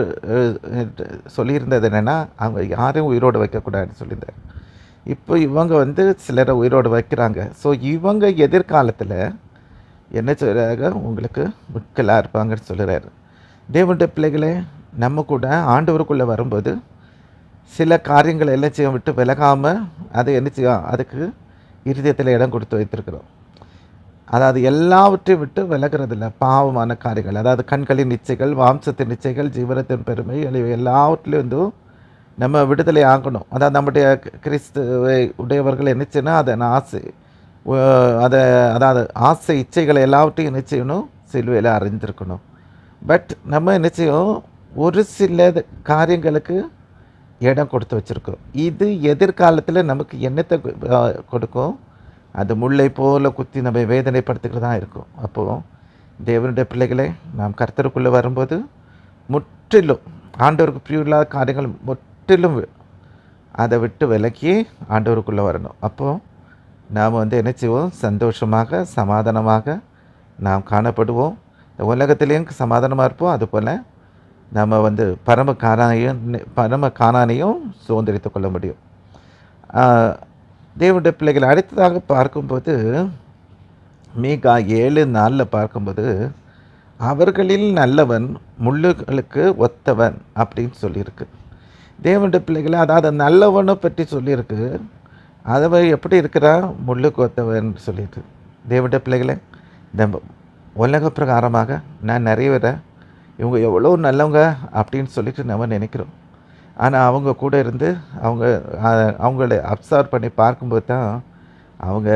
சொல்லியிருந்தது என்னென்னா, அவங்க யாரையும் உயிரோடு வைக்கக்கூடாதுன்னு சொல்லியிருந்தார். இப்போ இவங்க சிலரை உயிரோடு வைக்கிறாங்க. ஸோ இவங்க எதிர்காலத்தில் என்ன சொல்கிறாங்க, உங்களுக்கு முட்களாக இருப்பாங்கன்னு சொல்கிறாரு. தேவனுடைய பிள்ளைகளே, நம்ம கூட ஆண்டவருக்குள்ளே வரும்போது சில காரியங்களை எல்லாம் செய்ய விட்டு விலகாமல் அதை என்ன செய்யும், அதுக்கு இருதயத்தில் இடம் கொடுத்து வைத்திருக்கிறோம். அதாவது எல்லாவற்றையும் விட்டு விலகிறதில்ல. பாவமான காரியங்கள், அதாவது கண்களின் இச்சைகள், வாம்சத்தின் இச்சைகள், ஜீவனத்தின் பெருமை, எல்லாவற்றிலும் நம்ம விடுதலை ஆகணும். அதாவது நம்முடைய கிறிஸ்துவை உடையவர்கள் என்ன செய்யணும், அதன் ஆசை அதாவது ஆசை இச்சைகளை எல்லாவற்றையும் என்ன செய்யணும், சிலுவையில் அறிந்திருக்கணும். பட் நம்ம என்ன செய்யும், ஒரு சில காரியங்களுக்கு இடம் கொடுத்து வச்சுருக்கோம். இது எதிர்காலத்தில் நமக்கு என்னத்தை கொடுக்கும், அது முல்லை போல குத்தி நம்ம வேதனைப்படுத்துகிறதா இருக்கும். அப்போது தேவனுடைய பிள்ளைகளை, நாம் கர்த்தருக்குள்ளே வரும்போது முற்றிலும் ஆண்டவருக்கு பிரிவில்லாத காரியங்கள் முற்றிலும் அதை விட்டு விலக்கி ஆண்டவருக்குள்ளே வரணும். அப்போது நாம் என்ன செய்வோம், சந்தோஷமாக சமாதானமாக நாம் காணப்படுவோம். இந்த உலகத்திலேயும் சமாதானமாக இருப்போம், அதுபோல் நம்ம பரம கானானையும் சுதந்திரித்து கொள்ள முடியும். தேவனுடைய பிள்ளைகள் அடுத்ததாக பார்க்கும்போது மீகா 7:4 பார்க்கும்போது, அவர்களில் நல்லவன் முள்ளுகளுக்கு ஒத்தவன் அப்படின்னு சொல்லியிருக்கு. தேவனுடைய பிள்ளைகளை அதாவது நல்லவனை பற்றி சொல்லியிருக்கு. அதை எப்படி இருக்கிறா? முள்ளுக்கு ஒத்தவன் சொல்லியிருக்கு. தேவனுடைய பிள்ளைகளை இந்த உலக பிரகாரமாக நான் நிறைய பேரை இவங்க எவ்வளோ நல்லவங்க அப்படின்னு சொல்லிட்டு நம்ம நினைக்கிறோம். ஆனால் அவங்க கூட இருந்து அவங்கள அப்சர்வ் பண்ணி பார்க்கும்போது தான் அவங்க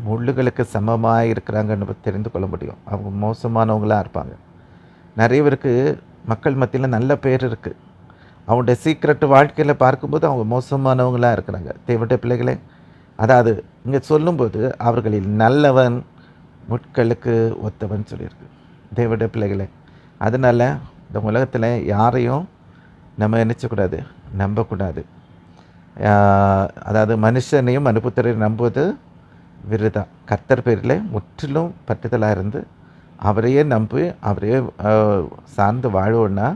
முள்ளுகளுக்கு சமமாக இருக்கிறாங்கன்னு நம்ம தெரிந்து கொள்ள முடியும். அவங்க மோசமானவங்களாக இருப்பாங்க. நிறைய பேருக்கு மக்கள் மத்தியில் நல்ல பேர் இருக்குது. அவங்களுடைய சீக்ரெட் வாழ்க்கையில் பார்க்கும்போது அவங்க மோசமானவங்களாக இருக்கிறாங்க. தேவனுடைய பிள்ளைகளே, அதாவது இங்கே சொல்லும்போது அவர்களில் நல்லவன் முட்களுக்கு ஒத்தவன் சொல்லியிருக்கு. தேவனுடைய பிள்ளைகளே, அதனால் இந்த உலகத்தில் யாரையும் நம்ம நினைச்சக்கூடாது, நம்பக்கூடாது. அதாவது மனுஷனையும் மனுபுத்திரையும் நம்புவது விருதா. கர்த்தர் பேரில் முற்றிலும் பற்றுதலாக இருந்து அவரையே நம்பி அவரையே சார்ந்து வாழ்வோன்னா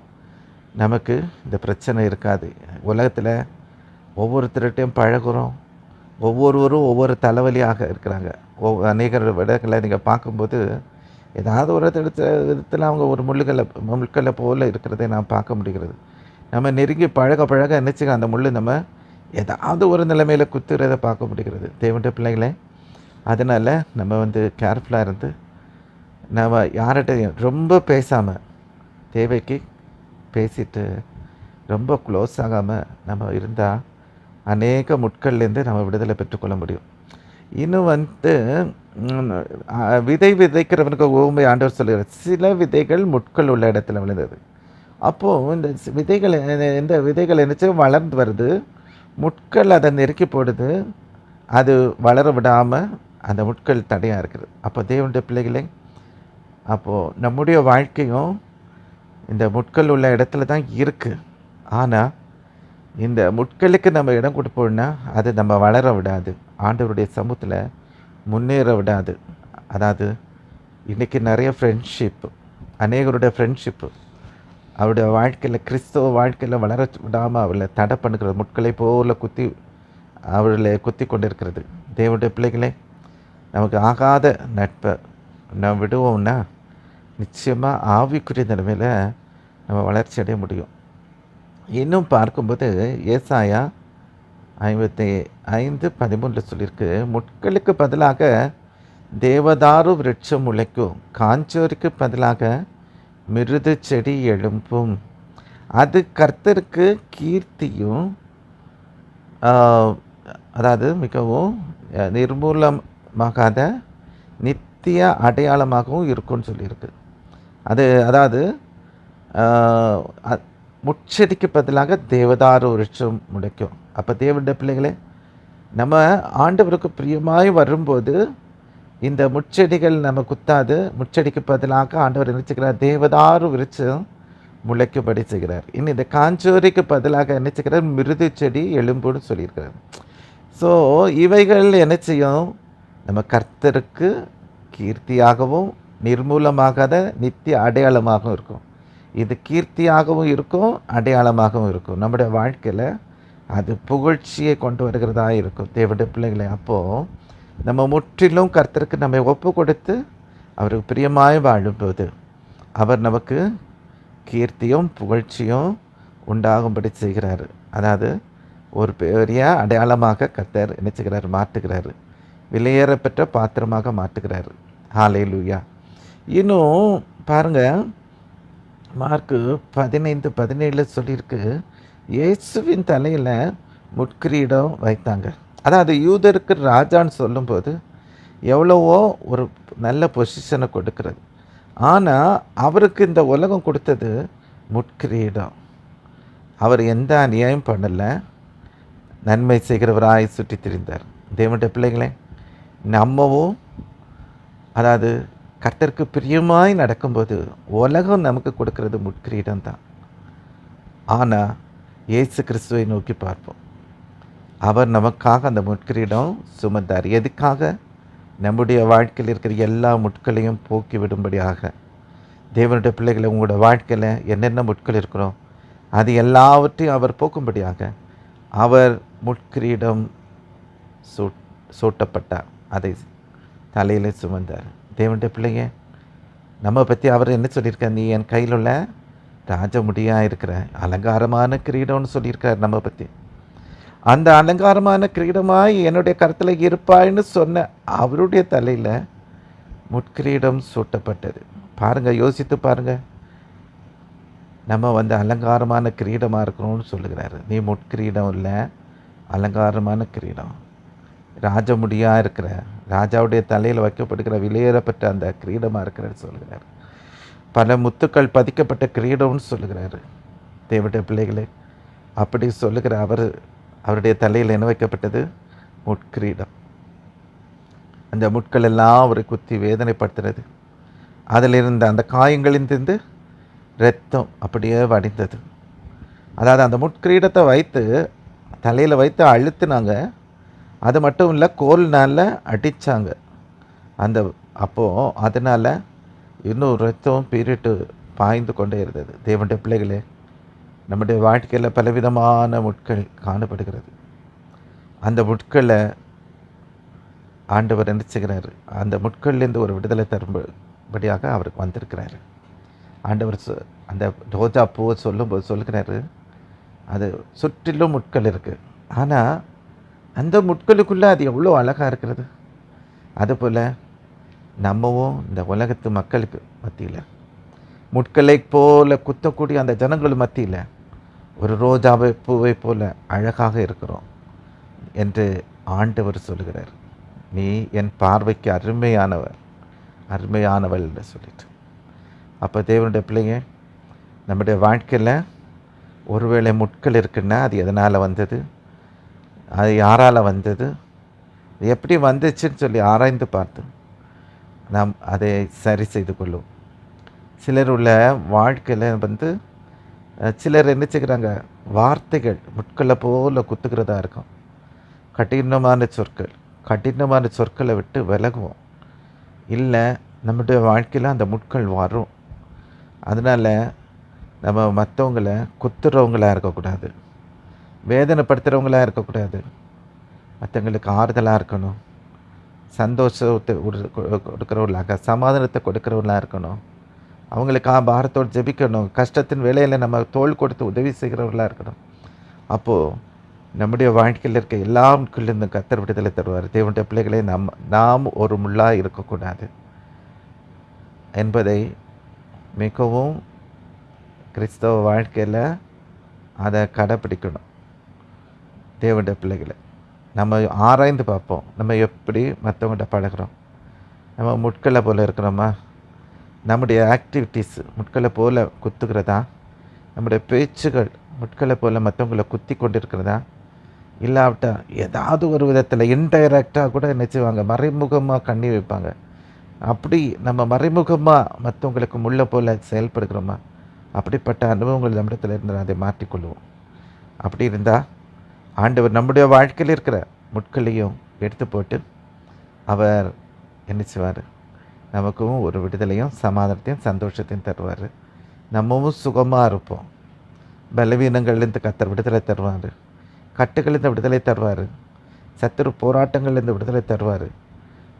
நமக்கு இந்த பிரச்சனை இருக்காது. உலகத்தில் ஒவ்வொருத்தர்கிட்டையும் பழகுறோம். ஒவ்வொருவரும் ஒவ்வொரு தலைவலியாக இருக்கிறாங்க. அநேகர் விடங்களை நீங்கள் பார்க்கும்போது ஏதாவது ஒரு விதத்தில் அவங்க ஒரு முள்களை போல் இருக்கிறதை நாம் பார்க்க முடிகிறது. நம்ம நெருங்கி பழக நினச்சிக்க அந்த முள் நம்ம ஏதாவது ஒரு நிலைமையில் குத்துறதை பார்க்க முடிகிறது. தேவனுடைய பிள்ளைகளே, அதனால் நம்ம கேர்ஃபுல்லாக இருந்து நம்ம யார்கிட்டையும் ரொம்ப பேசாமல், தேவைக்கு பேசிட்டு ரொம்ப க்ளோஸ் ஆகாமல் நம்ம இருந்தால் அநேக முட்கள்லேருந்து நம்ம விடுதலை பெற்றுக்கொள்ள முடியும். இன்னும் விதை விதைக்கிறவனுக்கு ஓமை ஆண்டவர் சொல்லுகிறார். சில விதைகள் முட்கள் உள்ள இடத்துல விழுந்தது. அப்போது இந்த விதைகள் என்னச்சு வளர்ந்து வருது. முட்கள் அதை நெருக்கி போடுது. அது வளர விடாமல் அந்த முட்கள் தடையாக இருக்குது. அப்போ தேவனுடைய பிள்ளைகளே, அப்போது நம்முடைய வாழ்க்கையும் இந்த முட்கள் உள்ள இடத்துல தான் இருக்குது. ஆனால் இந்த முட்களுக்கு நம்ம இடம் கொடுப்போம்னா அது நம்ம வளர விடாது, ஆண்டவருடைய சமூகத்தில் முன்னேற விடாது. அதாவது இன்றைக்கி நிறைய அநேகருடைய ஃப்ரெண்ட்ஷிப்பு அவருடைய வாழ்க்கையில், கிறிஸ்தவ வாழ்க்கையில் வளர விடாமல் அவளை தடை பண்ணுகிறது. முட்களை போல அவர்களை குத்தி கொண்டு இருக்கிறது. தேவனுடைய பிள்ளைகளே, நமக்கு ஆகாத நட்பை நம்ம விடுவோம்னா நிச்சயமாக ஆவிக்குரிய நிலைமையில் நம்ம வளர்ச்சி அடைய முடியும். இன்னும் பார்க்கும்போது ஏசாயா 55:13 சொல்லியிருக்கு, முட்களுக்கு பதிலாக தேவதாரு விருட்சம் முளைக்கும், காஞ்சோருக்கு பதிலாக மிருது செடி எழும்பும், அது கர்த்தருக்கு கீர்த்தியும் அதாவது மிகவும் நிர்மூலமாகாத நித்திய அடையாளமாகவும் இருக்கும்னு சொல்லியிருக்கு. அதாவது முட்செடிக்கு பதிலாக தேவதாரு விருட்சம் முளைக்கும். அப்போ தேவனுடைய பிள்ளைகளே, நம்ம ஆண்டவருக்கு பிரியமாய் வரும்போது இந்த முட்செடிகள் நம்ம குத்தாது. முட்செடிக்கு பதிலாக ஆண்டவர் நினைச்சுக்கிறார் தேவதாரு விருட்சம் முளைக்கும்படி செய்கிறார். இன்னும் இந்த காஞ்சோரிக்கு பதிலாக என்ன செய்கிறார்? மிருது செடி எலும்புன்னு சொல்லியிருக்கிறார். ஸோ இவைகள் என்ன செய்யும்? நம்ம கர்த்தருக்கு கீர்த்தியாகவும் நிர்மூலமாகாத நித்திய அடையாளமாகவும் இருக்கும். இது கீர்த்தியாகவும் இருக்கும், அடையாளமாகவும் இருக்கும். நம்முடைய வாழ்க்கையில் அது புகழ்ச்சியை கொண்டு வருகிறதா இருக்கும். தேவனுடைய பிள்ளைகளை, அப்போது நம்ம முற்றிலும் கர்த்தருக்கு நம்ம ஒப்பு கொடுத்து அவருக்கு பிரியமாய் வாழும்போது அவர் நமக்கு கீர்த்தியும் புகழ்ச்சியும் உண்டாகும்படி செய்கிறாரு. அதாவது ஒரு பெரிய அடையாளமாக கர்த்தர் என்ன செய்கிறார்? மாற்றுகிறாரு. விலையேறப்பெற்ற பாத்திரமாக மாற்றுகிறாரு. ஹல்லேலூயா. இன்னும் பாருங்கள், மார்க்கு 15:17 சொல்லியிருக்கு, இயேசுவின் தலையில் முட்கிரீடம் வைத்தாங்க. அதாவது யூதருக்கு ராஜான்னு சொல்லும்போது எவ்வளவோ ஒரு நல்ல பொசிஷனை கொடுக்கிறது. ஆனால் அவருக்கு இந்த உலகம் கொடுத்தது முட்கிரீடம். அவர் எந்த அநியாயம் பண்ணலை, நன்மை செய்கிறவராய் சுற்றி திரிந்தார். தேவனுடைய பிள்ளைகளே, நம்மவும் அதாவது கர்த்தருக்கு பிரியமாய் நடக்கும்போது உலகம் நமக்கு கொடுக்கறது முட்கிரீடம் தான். ஆனால் இயேசு கிறிஸ்துவை நோக்கி பார்ப்போம். அவர் நமக்காக அந்த முட்கிரீடம் சுமந்தார். எதுக்காக? நம்முடைய வாழ்க்கையில் இருக்கிற எல்லா முட்களையும் போக்கி விடும்படியாக. தேவனுடைய பிள்ளைகளை உங்களோட வாழ்க்கையில் என்னென்ன முட்கள் இருக்கிறோம் அது எல்லாவற்றையும் அவர் போக்கும்படியாக அவர் முட்கிரீடம் சூட்டப்பட்டார், அதை தலையில் சுமந்தார். தேவனுடைய பிள்ளைங்க, நம்ம பற்றி அவர் என்ன சொல்லியிருக்கார்? நீ என் கையில் உள்ள ராஜமுடியாக இருக்கிற அலங்காரமான கிரீடம்னு சொல்லியிருக்கார் நம்ம பற்றி. அந்த அலங்காரமான கிரீடமாய் என்னுடைய கருத்தில் இருப்பாய்ன்னு சொன்ன அவருடைய தலையில் முட்கிரீடம் சூட்டப்பட்டது. பாருங்கள், யோசித்து பாருங்கள். நம்ம அலங்காரமான கிரீடமாக இருக்கணும்னு சொல்லுகிறாரு. நீ முட்கிரீடம் இல்லை, அலங்காரமான கிரீடம், ராஜமுடியாக இருக்கிற, ராஜாவுடைய தலையில் வைக்கப்படுகிற விலையேறப்பட்ட அந்த கிரீடமாக இருக்கிறாரு சொல்லுகிறார். பல முத்துக்கள் பதிக்கப்பட்ட கிரீடம்னு சொல்லுகிறாரு. தேவனுடைய பிள்ளைகளே, அப்படி சொல்லுகிற அவருடைய தலையில் என்ன வைக்கப்பட்டது? முட்கிரீடம். அந்த முட்கள் எல்லாம் அவரை குத்தி வேதனைப்படுத்துறது. அதில் இருந்த அந்த காயங்களிலிருந்து இரத்தம் அப்படியே வடிந்தது. அதாவது அந்த முட்கிரீடத்தை வைத்து தலையில் வைத்து அழுத்தினாங்க. அது மட்டும் இல்லை, கோல்னால் அடித்தாங்க. அப்போது அதனால் இன்னும் இரத்தம் பீரிட்டு பாய்ந்து கொண்டே இருந்தது. தேவனுடைய பிள்ளைகளே, நம்முடைய வாழ்க்கையில் பலவிதமான முட்கள் காணப்படுகிறது. அந்த முட்களை ஆண்டவர் என்ன செய்கிறார்? அந்த முட்கள்லேருந்து ஒரு விடுதலை தரும்படியாக அவருக்கு வந்திருக்கிறார். ஆண்டவர் அந்த ரோஜா பூவை சொல்லும்போது சொல்லுகிறாரு, அது சுற்றிலும் முட்கள் இருக்குது, ஆனால் அந்த முட்களுக்குள்ளே அது எவ்வளோ அழகாக இருக்கிறது. அதுபோல் நம்மவும் இந்த உலகத்து மக்களுக்கு மத்தியில் முட்களை போல குத்தக்கூடிய அந்த ஜனங்கள் மத்தியில் ஒரு ரோஜாவை பூவை போல அழகாக இருக்கிறோம் என்று ஆண்டவர் சொல்லுகிறார். நீ என் பார்வைக்கு அருமையானவள் என்று சொல்லிட்டு. அப்போ தேவனுடைய பிள்ளைங்க, நம்முடைய வாழ்க்கையில் ஒருவேளை முட்கள் இருக்குன்னா அது எதனால் வந்தது, அது யாரால் வந்தது, எப்படி வந்துச்சுன்னு சொல்லி ஆராய்ந்து பார்த்து நாம் அதை சரி செய்து கொள்ளும். சிலர் உள்ள வாழ்க்கையில் சிலர் என்ன செய்கிறாங்க? வார்த்தைகள் முட்களை போல் குத்துக்கிறதா இருக்கும். கடினமான சொற்களை விட்டு விலகுவோம். இல்லை, நம்முடைய வாழ்க்கையில் அந்த முட்கள் வரும். அதனால் நம்ம மற்றவங்களை குத்துறவங்களாக இருக்கக்கூடாது, வேதனைப்படுத்துகிறவங்களாக இருக்கக்கூடாது. மற்றவங்களுக்கு ஆறுதலாக இருக்கணும், சந்தோஷத்தை கொடுக்குறவங்களாக, சமாதானத்தை கொடுக்குறவங்களாக இருக்கணும். அவங்களுக்கு பாரத்தோடு ஜெபிக்கணும். கஷ்டத்தின் வேலையில் நம்ம தோள் கொடுத்து உதவி செய்கிறவர்களாக இருக்கணும். அப்போது நம்முடைய வாழ்க்கையில் இருக்க எல்லா முட்களிலிருந்து கர்த்தர் விடுதலை தருவார். தேவனுடைய பிள்ளைகளே, நாம் ஒரு முள்ளாக இருக்கக்கூடாது என்பதை மிகவும் கிறிஸ்தவ வாழ்க்கையில் அதை கடைப்பிடிக்கணும். தேவனுடைய பிள்ளைகளை நம்ம ஆராய்ந்து பார்ப்போம். நம்ம எப்படி மற்றவங்கள்ட்ட பழகிறோம்? நம்ம முட்களை போல் இருக்கிறோமா? நம்முடைய ஆக்டிவிட்டீஸ் முட்களை போல் குத்துக்கிறதா? நம்முடைய பேச்சுகள் முட்களை போல் மற்றவங்களை குத்தி கொண்டு இருக்கிறதா? இல்லாவிட்டா ஏதாவது ஒரு விதத்தில் இன்டைரக்டாக கூட என்ன செய்வாங்க? மறைமுகமாக கண்ணி வைப்பாங்க. அப்படி நம்ம மறைமுகமாக மற்றவங்களுக்கு முள்ள போல் செயல்படுகிறோமா? அப்படிப்பட்ட அனுபவங்கள் நம்மிடத்தில் இருந்தால் அதை மாற்றிக்கொள்வோம். அப்படி இருந்தால் ஆண்டவர் நம்முடைய வாழ்க்கையில் இருக்கிற முட்களையும் எடுத்து போட்டு அவர் என்ன செய்வார்? நமக்கும் ஒரு விடுதலையும் சமாதானத்தையும் சந்தோஷத்தையும் தருவார். நம்மவும் சுகமாக இருப்போம். பலவீனங்கள்லேருந்து கர்த்தர் விடுதலை தருவார். கட்டுகளிலிருந்து விடுதலை தருவார். சத்துரு போராட்டங்கள்லேருந்து விடுதலை தருவார்.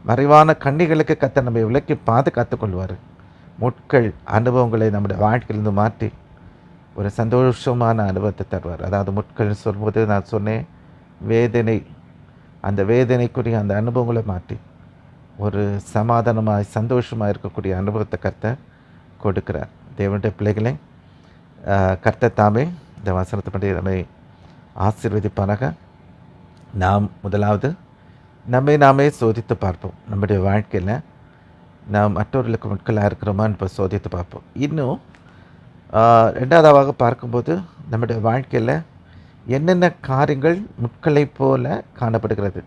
மறைவான கண்ணிகளுக்கு கர்த்தர் நம்மை விலக்கி பாதுகாத்துக்கொள்வார். முட்கள் அனுபவங்களை நம்முடைய வாழ்க்கையிலிருந்து மாற்றி ஒரு சந்தோஷமான அனுபவத்தை தருவார். அதாவது முட்கள் சொல்லும்போது நான் சொன்னேன், வேதனை, அந்த வேதனைக்குரிய அந்த அனுபவங்களை மாற்றி ஒரு சமாதானமாக சந்தோஷமாக இருக்கக்கூடிய அனுபவத்தை கர்த்தர் கொடுக்கிறார். தேவனுடைய பிள்ளைகளை கர்த்தர் தாமே இந்த வசனத்தை பற்றி நம்மை ஆசீர்வதிப்பாராக. நாம் முதலாவது நம்மை நாமே சோதித்து பார்ப்போம். நம்முடைய வாழ்க்கையில் நாம் மற்றவர்களுக்கு முட்களாக இருக்கிறோமான்னு இப்போ சோதித்து பார்ப்போம். இன்னும் ரெண்டாவதாக பார்க்கும்போது நம்முடைய வாழ்க்கையில் என்னென்ன காரியங்கள் முட்களை போல காணப்படுகிறது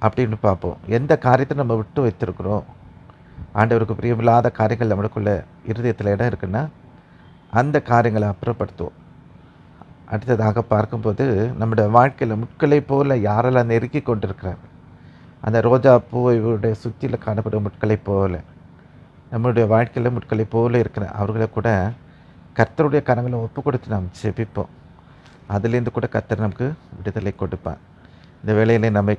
அப்படின்னு பார்ப்போம். எந்த காரியத்தை நம்ம விட்டு வைத்திருக்கிறோம், ஆண்டவருக்கு பிரியமில்லாத காரியங்கள் நம்மளுக்குள்ள இருதயத்தில் இடம் இருக்குன்னா அந்த காரியங்களை அப்புறப்படுத்துவோம். அடுத்ததாக பார்க்கும்போது நம்முடைய வாழ்க்கையில் முட்களை போல யாரெல்லாம் நெருக்கி கொண்டிருக்கிறாங்க, அந்த ரோஜா பூவையுடைய சுற்றியில் காணப்படும் முட்களை போல நம்மளுடைய வாழ்க்கையில் முட்களை போல இருக்கிற அவர்களை கூட கர்த்தருடைய கரங்களை ஒப்பு கொடுத்து நாம் ஜெபிப்போம். அதுலேருந்து கூட கர்த்தர் நமக்கு விடுதலை கொடுப்பார். இந்த வேளையிலே நம்மை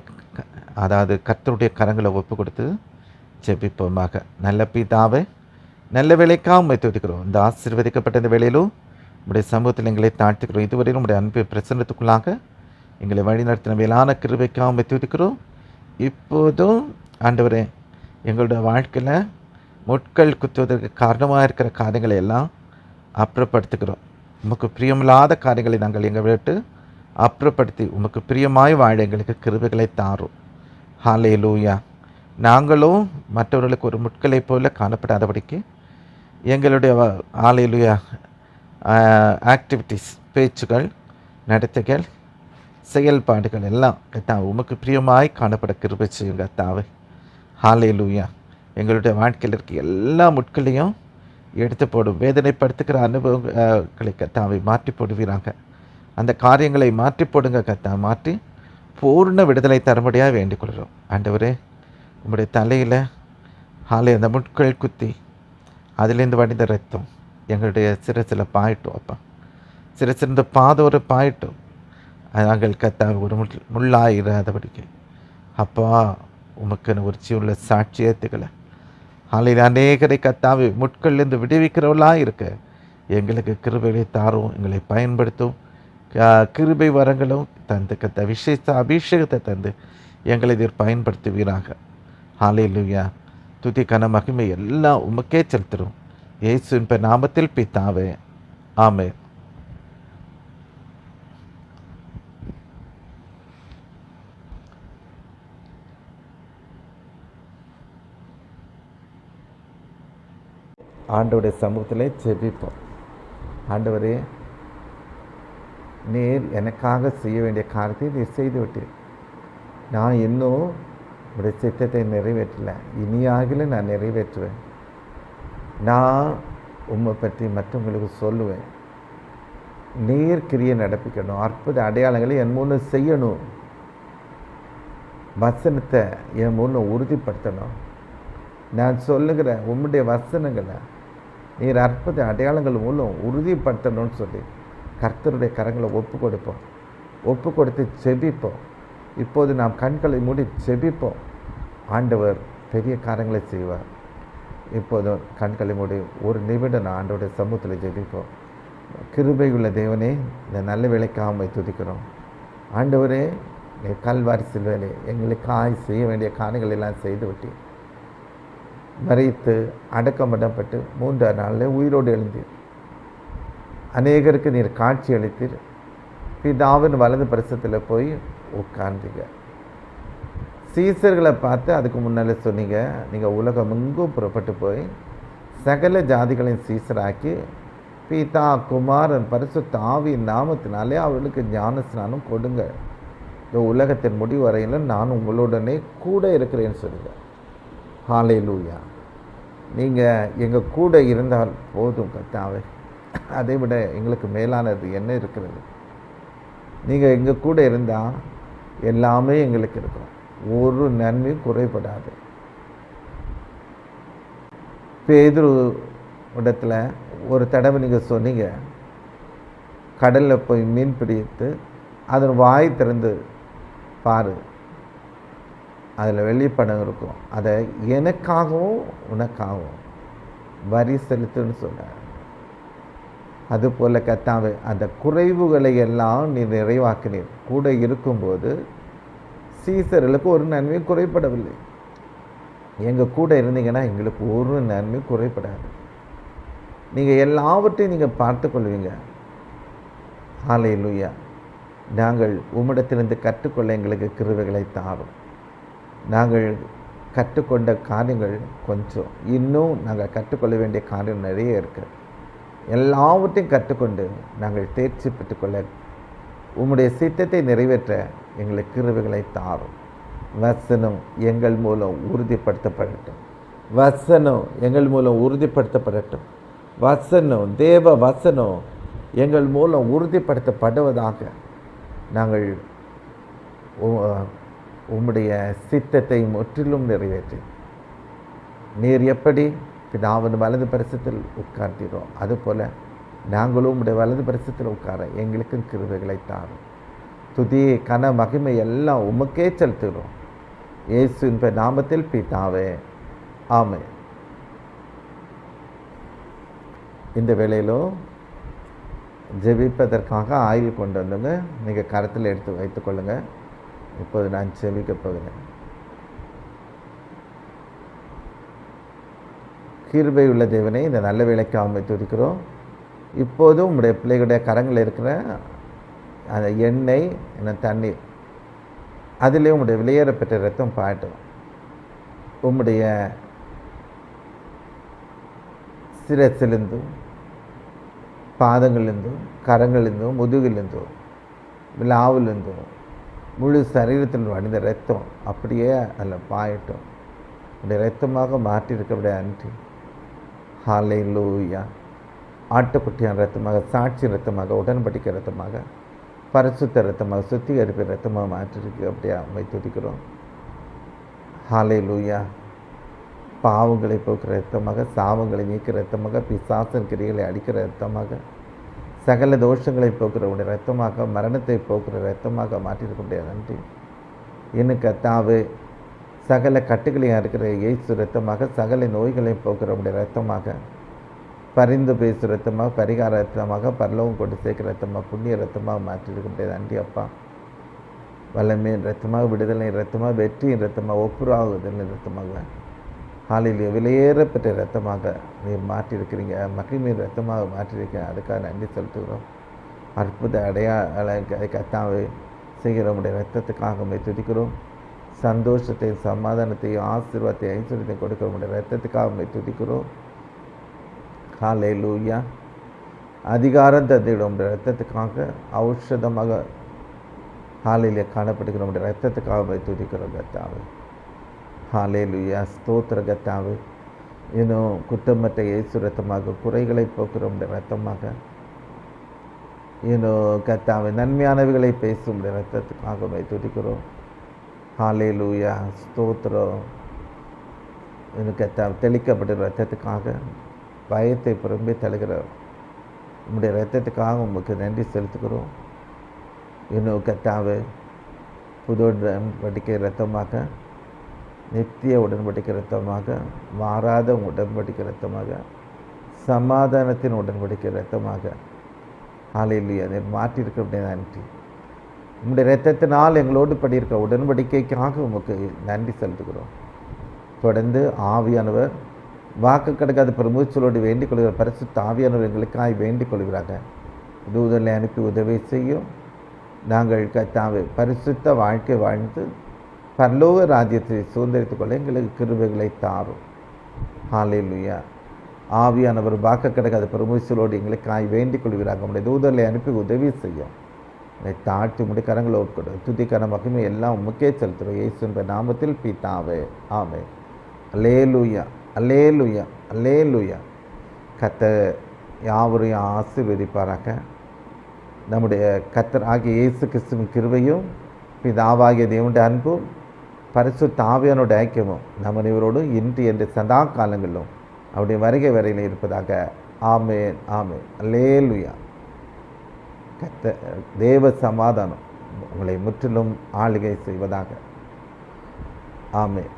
அதாவது கர்த்தருடைய கரங்களை ஒப்பு கொடுத்து ஜெபிப்போமாக. நல்ல பிதாவே, நல்ல வேலைக்காக உம்மை துதிக்கிறோம். இந்த ஆசீர்வதிக்கப்பட்ட இந்த வேளையிலும் உங்களுடைய சமூகத்தில் எங்களை தாழ்த்துக்கிறோம். இதுவரையிலும் உங்களுடைய அன்பு பிரசன்னத்துக்குள்ளாக எங்களை வழிநடத்தின மேலான கிருபைக்காக உம்மை துதிக்கிறோம். இப்போதும் ஆண்டவரே, எங்களுடைய வாழ்க்கையில் முட்கள் குத்துவதற்கு காரணமாக இருக்கிற காரியங்களை எல்லாம் அப்புறப்படுத்துகிறோம். உமக்கு பிரியமில்லாத காரியங்களை நாங்கள் எங்களை விட்டு அப்புறப்படுத்தி உமக்கு பிரியமாய் வாழ எங்களுக்கு கிருபைகளை தாரும். ஹல்லேலூயா. நாங்களும் மற்றவர்களுக்கு ஒரு முட்களை போல காணப்படாதபடிக்கு எங்களுடைய ஹல்லேலூயா ஆக்டிவிட்டீஸ், பேச்சுகள், நடத்தைகள், செயல்பாடுகள் எல்லாம் கர்த்தாவே உமக்கு பிரியமாய் காணப்பட கிருபை செய்யுங்க கர்த்தாவே. ஹல்லேலூயா. எங்களுடைய வாழ்க்கையில் இருக்க எல்லா முட்களையும் எடுத்து போடும். வேதனைப்படுத்துகிற அனுபவங்களை கர்த்தாவை மாற்றி போடுவீராங்க. அந்த காரியங்களை மாற்றி போடுங்க கர்த்தா. மாற்றி பூர்ண விடுதலை தரும்படியாக வேண்டிக் கொள்கிறோம். ஆண்டவரே, உங்களுடைய தலையில் அந்த முட்கள் குத்தி அதிலேருந்து வடிந்த ரத்தம் எங்களுடைய சிரசில் பாயிட்டோம் அப்பா. சிரசிலிருந்து பாதோடு பாயிட்டோம். நாங்கள் கர்த்தாவை ஒரு முள்ளாயிராதபடிக்கு அப்பா உமக்கு ஒரு ஜீவனுள்ள சாட்சியத்துக்களை அநேகரை கர்த்தாவை முட்கள்லேருந்து விடுவிக்கிறவர்களாக இருக்க எங்களுக்கு கிருபைகளை தாரும். எங்களை பயன்படுத்தும். கிருபை வரங்களும் தந்து கர்த்தா விசேஷ அபிஷேகத்தை தந்து எங்களை இதில் பயன்படுத்துவீராக. ஹல்லேலூயா. துதி கன மகிமை எல்லாம் உமக்கே செலுத்துகிறோம். இயேசுவின் நாமத்தில் பிதாவே, ஆமென். ஆண்டவருடைய சமூகத்திலே ஜெபிப்போம். ஆண்டவரே, நீர் எனக்காக செய்ய வேண்டிய காரியத்தை நீர் செய்து விட்டீர். நான் இன்னும் உடைய சித்தத்தை நிறைவேற்றலை. இனியாகிலும் நான் நிறைவேற்றுவேன். நான் உம்மை பற்றி மற்றவங்களுக்கு சொல்லுவேன். நீர் கிரியை நடப்பிக்கணும். அற்புத அடையாளங்களை என் மூலம் செய்யணும். வசனத்தை என் மூலம் உறுதிப்படுத்தணும். நான் சொல்லுகிற உம்முடைய வசனங்களை நீர் அற்புத அடையாளங்கள் மூலம் உறுதிப்படுத்தணும்னு சொல்லி கர்த்தருடைய கரங்களை ஒப்பு கொடுப்போம். ஒப்பு கொடுத்து ஜெபிப்போம். இப்போது நாம் கண்களை மூடி ஜெபிப்போம். ஆண்டவர் பெரிய காரியங்களை செய்வார். இப்போது கண்களை மூடி ஒரு நிமிடம் நான் ஆண்டவருடைய சமூகத்தில் ஜெபிப்போம். கிருபை உள்ள தேவனே, இந்த நல்ல வேலைக்காக உம்மை துதிக்கிறோம். ஆண்டவரே, கல்வாரி சிலுவையிலே எங்களுக்காய் செய்ய வேண்டிய காரியங்கள் எல்லாம் செய்து விட்டீர். மரித்து அடக்கமிடப்பட்டு 3ஆம் நாளில் உயிரோடு எழுந்தீர். அநேகருக்கு நீர் காட்சி அளித்தீர். பிதாவின் வலது பிரசத்தில் போய் உட்கார்ந்தீங்க. சீசர்களை பார்த்து அதுக்கு முன்னால் சொன்னீங்க, நீங்கள் உலகம் எங்கும் புறப்பட்டு போய் சகல ஜாதிகளையும் சீசராக்கி பிதா, குமாரன், பரிசுத்த ஆவியின் நாமத்தினாலே அவர்களுக்கு ஞான ஸ்நானம் கொடுங்க. இந்த உலகத்தின் முடிவு வரையிலும் நான் உங்களுடனே கூட இருக்கிறேன்னு சொல்லுங்க. ஹல்லேலூயா. நீங்கள் எங்கள் கூட இருந்தால் போதும் கர்த்தாவே. அதை விட எங்களுக்கு மேலானது என்ன இருக்கிறது? நீங்கள் எங்கள் கூட இருந்தால் எல்லாமே எங்களுக்கு இருக்கும். ஒரு நன்மையும் குறைபடாது. பேதுரு இடத்துல ஒரு தடவை நீங்கள் சொன்னீங்க, கடலில் போய் மீன் பிடித்து அதன் வாய் திறந்து பாரு, அதில் வெள்ளிப்பணம் இருக்கும். அதை எனக்காகவும் உனக்காகவும் வரி செலுத்துன்னு சொன்னார். அதுபோல் கர்த்தாவே, அந்த குறைவுகளை எல்லாம் நீ நிறைவாக்கினீர். கூட இருக்கும்போது சீசர்களுக்கு ஒரு நன்மையும் குறைபடவில்லை. எங்கள் கூட இருந்தீங்கன்னா எங்களுக்கு ஒரு நன்மையும் குறைபடாது. நீங்கள் எல்லாவற்றையும் நீங்கள் பார்த்து கொள்வீங்க. ஹல்லேலூயா. நாங்கள் உம்மிடத்திலிருந்து கற்றுக்கொள்ள எங்களுக்கு கிருபைகளை தாரும். நாங்கள் கற்றுக்கொண்ட காரியங்கள் கொஞ்சம், இன்னும் நாங்கள் கற்றுக்கொள்ள வேண்டிய காரியம் நிறைய இருக்குது. எல்லாவற்றையும் கற்றுக்கொண்டு நாங்கள் தேர்ச்சி பெற்றுக்கொள்ள உம்முடைய சித்தத்தை நிறைவேற்ற எங்களுக்கு கிருபைகளை தாரும். வசனம் எங்கள் மூலம் உறுதிப்படுத்தப்படட்டும். வசனம் எங்கள் மூலம் உறுதிப்படுத்தப்படட்டும். வசனம், தேவ வசனம் எங்கள் மூலம் உறுதிப்படுத்தப்படுவதாக நாங்கள் உம்முடைய சித்தத்தை முற்றிலும் நிறைவேற்றி நீர் எப்படி பிதாவின் வலது பரிசத்தில் உட்கார்த்திரோம். அதுபோல் நாங்களும் உடைய வலது பரிசத்தில் உட்கார எங்களுக்கும் கிருபைகளை தாரும். துதி கன மகிமை எல்லாம் உமக்கே செலுத்துகிறோம். இயேசுவின் நாமத்தில் பிதாவே, ஆமென். இந்த வேளையிலும் ஜெபிப்பதற்காக ஆயில் கொண்டு வந்தவங்க நீங்கள் கரத்தில் எடுத்து வைத்துக்கொள்ளுங்க. இப்போது நான் ஜெபிக்க போகிறேன். கிருபை உள்ள தேவனை, இந்த நல்ல வேலைக்கு ஆமை துதிக்கிறோம். இப்போதும் உங்களுடைய பிள்ளைகளுடைய கரங்களில் இருக்கிற அந்த எண்ணெய் என்ன தண்ணீர், அதிலே உங்களுடைய வெளியேறப்பட்ட ரத்தம் பாட்டும் உம்முடைய சிரசிலிருந்தும் பாதங்களிலிருந்தும் கரங்களிலிருந்தும் முதுகிலிருந்தும் விழாவிலிருந்தும் முழு சரீரத்தில் வடிந்த ரத்தம் அப்படியே அதில் பாயட்டும். உடைய ரத்தமாக மாற்றியிருக்கக்கூடிய அன்றி ஹல்லேலூயா. ஆட்டுக்குட்டியான ரத்தமாக, சாட்சி ரத்தமாக, உடன்படிக்கை ரத்தமாக, பரிசுத்த ரத்தமாக, சுத்திகரிப்பு ரத்தமாக மாற்றிருக்கு. அப்படியே அம்மை துதிக்கிறோம். ஹல்லேலூயா. பாவங்களை போக்குற ரத்தமாக, சாவங்களை நீக்கிற ரத்தமாக, பிசாசின் கிரிகளை அடிக்கிற ரத்தமாக, சகல தோஷங்களை போக்குற உடைய ரத்தமாக, மரணத்தை போக்குற ரத்தமாக மாற்றிருக்க நன்றி. இன்னும் கர்த்தாவே, சகல கட்டுகளையும் இருக்கிற இயேசு ரத்தமாக, சகல நோய்களையும் போக்குற உடைய ரத்தமாக, பரிந்து பேசு ரத்தமாக, பரிகார ரத்தமாக, பரலோகம் கொண்டு சேர்க்கிற ரத்தமாக, புண்ணிய ரத்தமாக மாற்றிருக்க முடியாது நன்றி அப்பா. வல்லமையின் ரத்தமாக, விடுதலையின் ரத்தமாக, வெற்றியின் ரத்தமாக, ஒப்புராகுதலின் ரத்தமாக, ஹல்லேலூயா, விலையேறப்பட்ட ரத்தமாக நீர் மாற்றிருக்கிறீங்க. மகிமையின் ரத்தமாக மாற்றிருக்கீங்க. அதுக்காக நன்றி செலுத்துகிறோம். அற்புத கர்த்தாவே செய்கிற உடைய ரத்தத்துக்காக துதிக்கிறோம். சந்தோஷத்தையும் சமாதானத்தையும் ஆசீர்வாதத்தையும் ஐஸ்வர்யத்தையும் கொடுக்கிற உடைய ரத்தத்துக்காக துதிக்கிறோம். ஹல்லேலூயா. அதிகாரம் தந்திடும் உடைய ரத்தத்துக்காக ஔஷதமாக ஹல்லேலூயா காணப்படுகிற உடைய ரத்தத்துக்காக துதிக்கிறோம் கர்த்தாவே. ஹல்லேலூயா. ஸ்தோத்திர கர்த்தாவே. இன்னும் குற்றமற்ற இயேசு ரத்தமாக, குறைகளை போக்குற உடைய ரத்தமாக, இன்னும் கர்த்தாவே நன்மையானவைகளை பேசும் உடைய ரத்தத்துக்காக துதிக்கிறோம். ஹல்லேலூயா. ஸ்தோத்திரம். இன்னும் கர்த்தாவே தெளிக்கப்பட்ட ரத்தத்துக்காக, பயத்தை புறம்பே தழுகிற உங்களுடைய ரத்தத்துக்காக உங்களுக்கு நன்றி செலுத்துகிறோம். இன்னும் கர்த்தாவே புது உடன்படிக்கை ரத்தமாக, நித்திய உடன்படிக்கை ரத்தமாக, மாறாத உடன்படிக்கை ரத்தமாக, சமாதானத்தின் உடன்படிக்கை ரத்தமாக ஹல்லேலூயா நீர் மாற்றியிருக்க நன்றி. உங்களுடைய ரத்தத்தினால் எங்களோடு படியிருக்க உடன்படிக்கைக்காக உங்களுக்கு நன்றி செலுத்துகிறோம். தொடர்ந்து ஆவியானவர் வாக்கு கிடைக்காத பெருமூச்சலோடு வேண்டிக் கொள்கிற பரிசுத்த ஆவியானவர் எங்களுக்காக வேண்டிக் கொள்கிறாங்க. தூதர்களை அனுப்பி உதவி செய்யும். நாங்கள் கர்த்தாவே பரிசுத்த வாழ்க்கை வாழ்ந்து பரலோக ராஜ்யத்தை சுதந்திரித்துக் கொள்ள எங்களுக்கு கிருபைகளை தாரும். ஹல்லேலூயா. ஆவியானவர் வாக்கு கிடைக்காத பெருமூச்சலோடு எங்களுக்காக வேண்டிக் கொள்கிறாங்க. நம்முடைய தூதர்களை அனுப்பி உதவி செய்யும். என்னை தாழ்த்தி உடைய கரங்களை ஒப்புக்கொடு. துதிக்கான மகிமை எல்லாம் உமக்கே செலுத்துகிறோம். இயேசுவின் நாமத்தில் பிதாவே, ஆமென். அல்லேலூயா, அல்லேலூயா, அல்லேலூயா. கர்த்தர் யாவரையும் ஆசீர்வதிப்பாராக. நம்முடைய கர்த்தர் ஆகிய இயேசு கிறிஸ்துவின் கிருபையும், பிதாவாகிய தேவனுடைய அன்பும், பரிசுத்த ஆவியானோட ஐக்கியமும் நம்ம அனைவரோடும் இன்று என்று சதா காலங்களிலும் அவருடைய வருகை வரையில் இருப்பதாக. ஆமென், ஆமென். அல்லேலூயா. கர்த்தர் தேவ சமாதானம் உங்களை முற்றிலும் ஆளுகை செய்வதாக. ஆமென்.